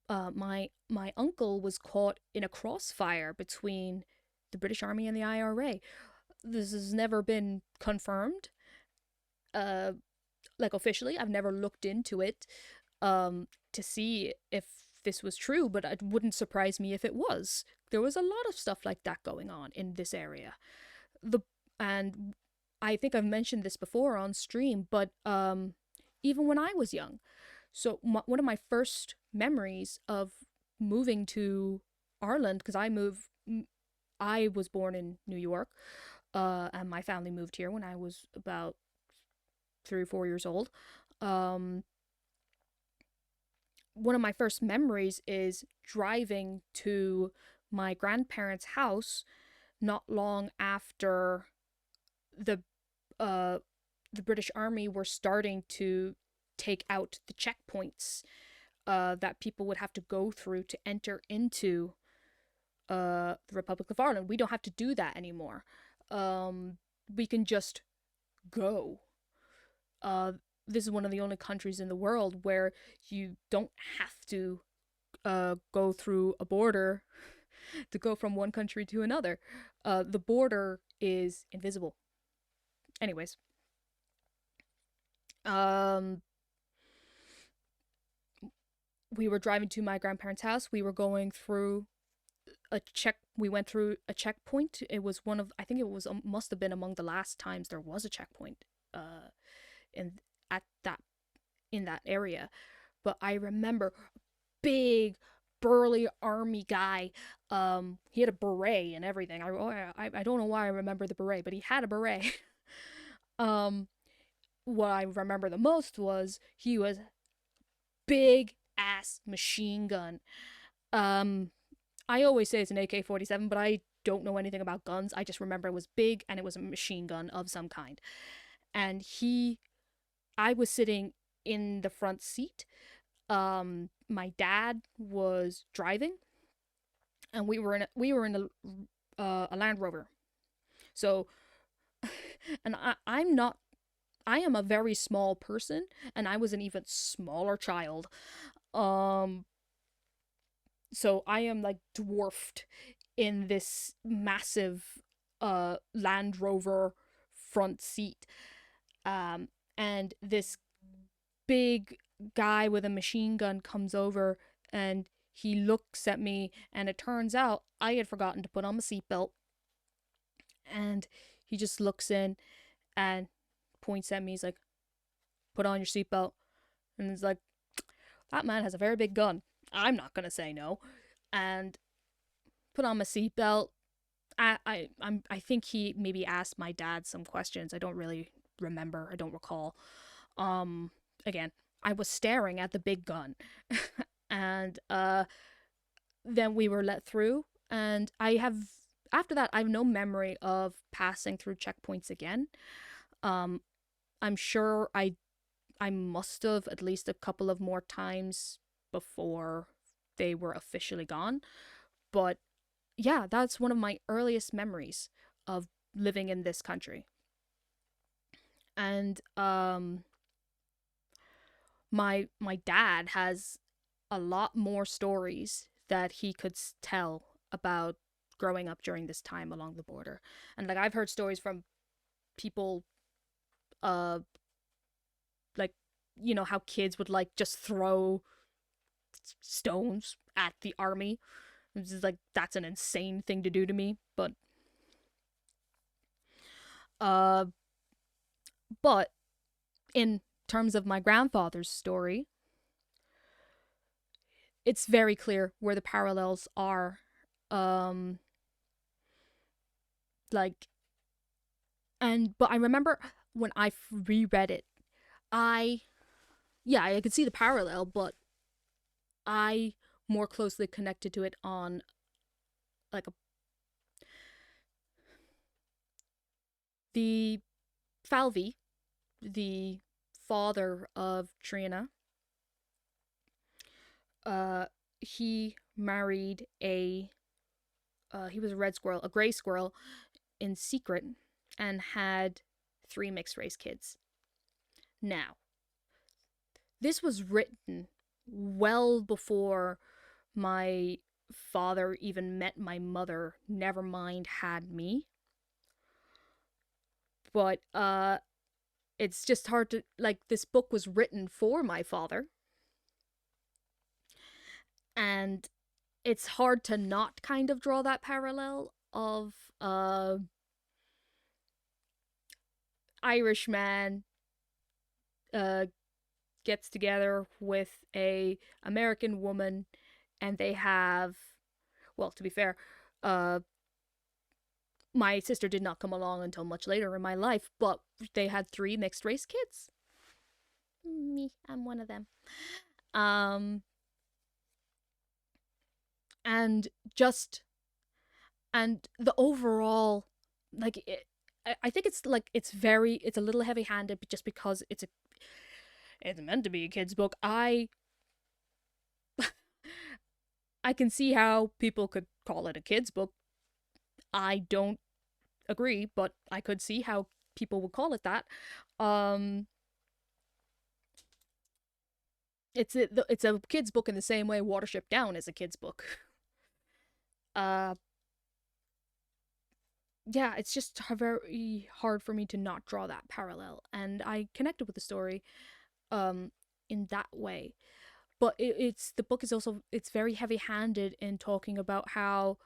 Speaker 2: my uncle was caught in a crossfire between the British Army and the IRA. This has never been confirmed, uh, officially. I've never looked into it to see if this was true, but it wouldn't surprise me if it was. There was a lot of stuff like that going on in this area. And I think I've mentioned this before on stream, but even when I was young. So one of my first memories of moving to Ireland, because I was born in New York, and my family moved here when I was about 3 or 4 years old. One of my first memories is driving to my grandparents' house not long after the British Army were starting to take out the checkpoints that people would have to go through to enter into the Republic of Ireland. We don't have to do that anymore. We can just go. This is one of the only countries in the world where you don't have to go through a border to go from one country to another. The border is invisible. Anyways, we were driving to my grandparents' house. We were going through we went through a checkpoint. It was I think it was, must have been among the last times there was a checkpoint in that area. But I remember big burly army guy. He had a beret and everything. I don't know why I remember the beret, but he had a beret. What I remember the most was he was big ass machine gun. I always say it's an AK-47, but I don't know anything about guns. I just remember it was big and it was a machine gun of some kind. And I was sitting in the front seat. My dad was driving, and we were in a Land Rover. So, and I am a very small person, and I was an even smaller child. So I am like dwarfed in this massive Land Rover front seat. And this big guy with a machine gun comes over and he looks at me, and it turns out I had forgotten to put on my seatbelt. And he just looks in and points at me. He's like, "Put on your seatbelt." And he's like, "That man has a very big gun. I'm not gonna say no." And put on my seatbelt. I think he maybe asked my dad some questions. I don't really remember. I don't recall. Again, I was staring at the big gun. And then we were let through, and after that I have no memory of passing through checkpoints again. I'm sure I must have at least a couple of more times before they were officially gone. But yeah, that's one of my earliest memories of living in this country. And my dad has a lot more stories that he could tell about growing up during this time along the border. And like, I've heard stories from people, like, you know how kids would like just throw stones at the army. It's just like, that's an insane thing to do to me. Uh but in terms of my grandfather's story, it's very clear where the parallels are. Like, but I remember when I reread it, I could see the parallel, but I more closely connected to it on like the Falvey, the father of Trina. He married he was a red squirrel, a gray squirrel, in secret, and had 3 mixed race kids. Now, this was written well before my father even met my mother, never mind had me. But it's just hard to, like, this book was written for my father, and it's hard to not kind of draw that parallel of Irish man uh gets together with a American woman, and they have, well, to be fair, uh my sister did not come along until much later in my life, but they had 3 mixed race kids. Me, I'm one of them. Um and just and the overall, like, I think it's like it's a little heavy-handed just because it's meant to be a kid's book. I can see how people could call it a kid's book. I don't agree, but I could see how people would call it that. Um, it's a kid's book in the same way Watership Down is a kid's book. Uh, yeah, it's just very hard for me to not draw that parallel, and I connected with the story, um, in that way. But it's the book is also, it's very heavy-handed in talking about how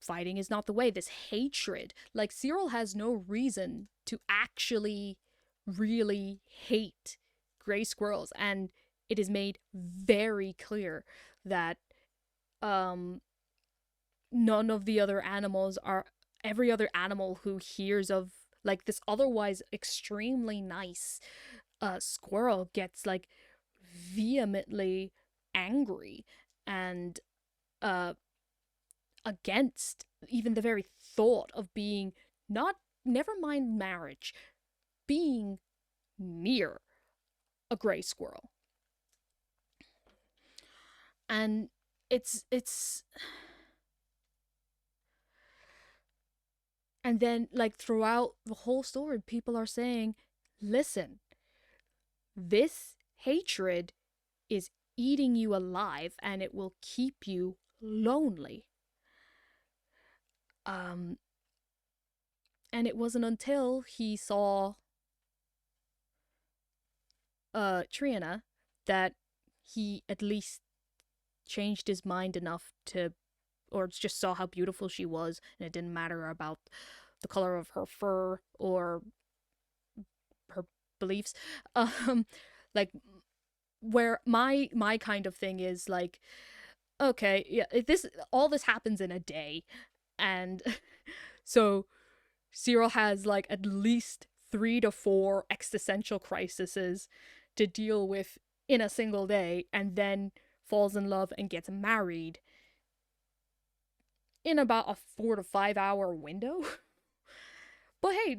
Speaker 2: fighting is not the way. This hatred, like, Cyril has no reason to actually really hate gray squirrels, and it is made very clear that um none of the other animals are every other animal who hears of, like, this otherwise extremely nice squirrel gets, like, vehemently angry and uh against even the very thought of being, not, never mind marriage, being near a gray squirrel. And it's and then, like, throughout the whole story, people are saying, listen, this hatred is eating you alive and it will keep you lonely. Um and it wasn't until he saw Triana that he at least changed his mind enough to, or just saw how beautiful she was, and it didn't matter about the color of her fur or her beliefs. Um, like, where my kind of thing is, like, okay, yeah, this all this happens in a day, and so Cyril has, like, at least 3 to 4 existential crises to deal with in a single day, and then falls in love and gets married in about a 4 to 5 hour window. But hey,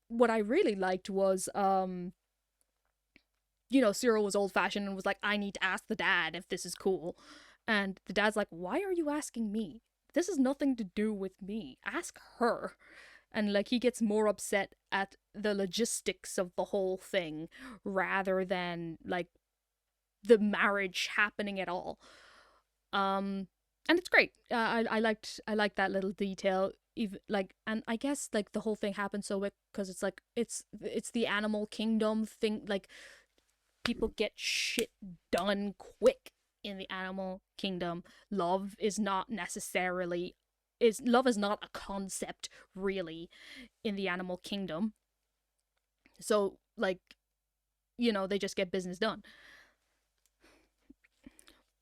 Speaker 2: what I really liked was, Cyril was old fashioned and was like, I need to ask the dad if this is cool. And the dad's like, why are you asking me? This has nothing to do with me. Ask her. And, like, he gets more upset at the logistics of the whole thing rather than, like, the marriage happening at all. And it's great. I liked that little detail. Even, like, and I guess, like, the whole thing happened so quick because it's like it's the animal kingdom thing. Like, people get shit done quick in the animal kingdom. Love is not a concept really in the animal kingdom. So, like, they just get business done.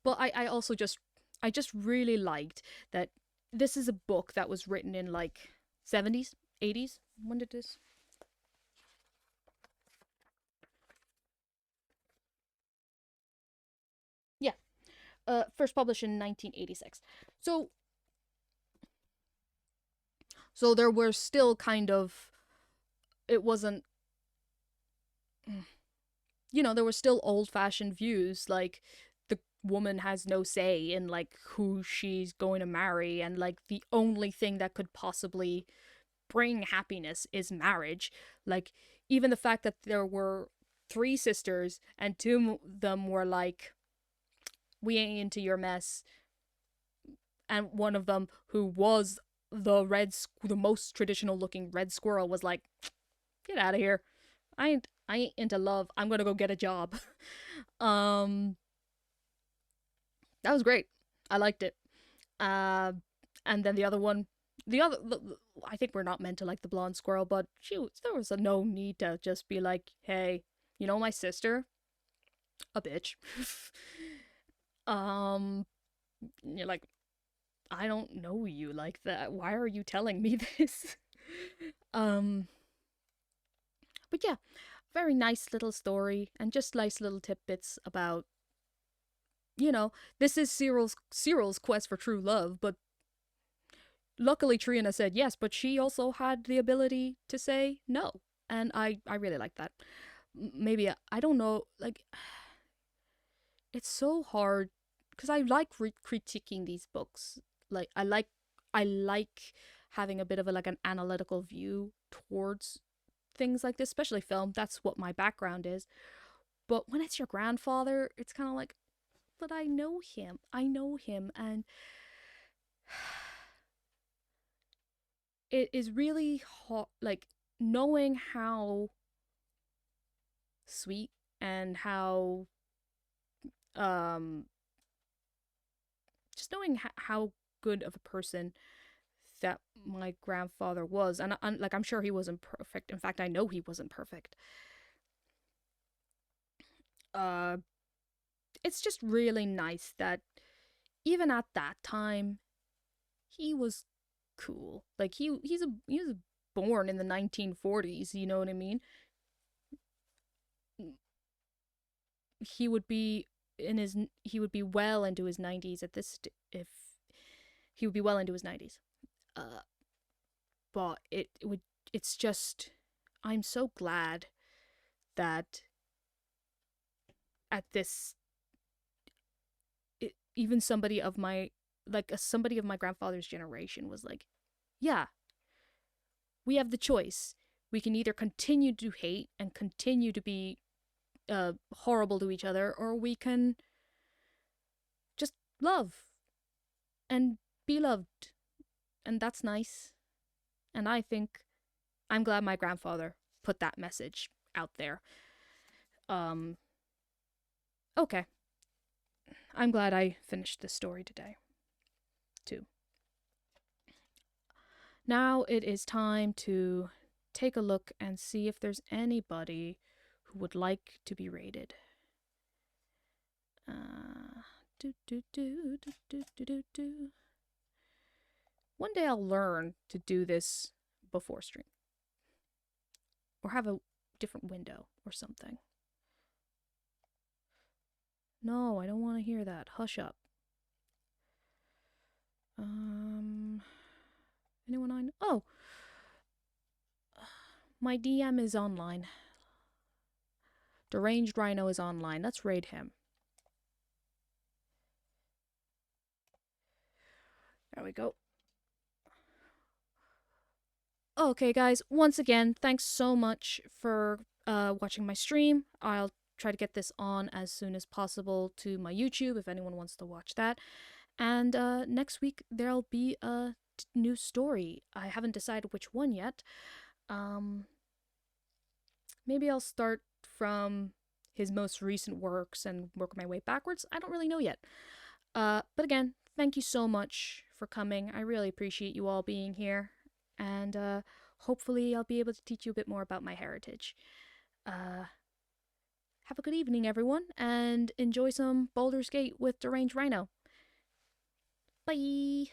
Speaker 2: But I just really liked that this is a book that was written in, like, 70s, 80s. When did this? Yeah. First published in 1986. So there were still kind of, it wasn't, there were still old-fashioned views, like, the woman has no say in, like, who she's going to marry, and, like, the only thing that could possibly bring happiness is marriage. Like, even the fact that there were three sisters and two of them were like, we ain't into your mess, and one of them, who was the most traditional looking red squirrel, was like, get out of here, I ain't into love, I'm gonna go get a job. um that was great, I liked it. And then the other one, I think we're not meant to like the blonde squirrel, but there was no need to just be like, hey, my sister, a bitch. You're like, I don't know you like that. Why are you telling me this? um, but yeah, very nice little story, and just nice little tidbits about, this is Cyril's quest for true love, but luckily Triana said yes, but she also had the ability to say no, and I really like that. Maybe I don't know, like, it's so hard because I like critiquing these books. Like, I like having a bit of an analytical view towards things like this, especially film. That's what my background is. But when it's your grandfather, it's kind of like, but I know him. And it is really hard, like, knowing how sweet and how just knowing how good of a person that my grandfather was. And like, I'm sure he wasn't perfect. In fact, I know he wasn't perfect. It's just really nice that even at that time, he was cool. Like, he was born in the 1940s, you know what I mean? He would be he would be well into his 90s at this if he would be well into his 90s. But it's just, I'm so glad that at this, even somebody of my grandfather's generation was like, yeah, we have the choice. We can either continue to hate and continue to be horrible to each other, or we can just love and be loved. And that's nice. And I'm glad my grandfather put that message out there. Okay. I'm glad I finished this story today, too. Now it is time to take a look and see if there's anybody who would like to be rated. One day I'll learn to do this before stream. Or have a different window or something. No, I don't want to hear that. Hush up. Anyone I know? Oh! My DM is online. Deranged Rhino is online. Let's raid him. There we go. Okay, guys. Once again, thanks so much for watching my stream. I'll try to get this on as soon as possible to my YouTube if anyone wants to watch that. And next week there'll be a new story. I haven't decided which one yet. Maybe I'll start from his most recent works and work my way backwards. I don't really know yet. But again, thank you so much for coming. I really appreciate you all being here. And hopefully I'll be able to teach you a bit more about my heritage. Have a good evening, everyone, and enjoy some Baldur's Gate with Deranged Rhino. Bye!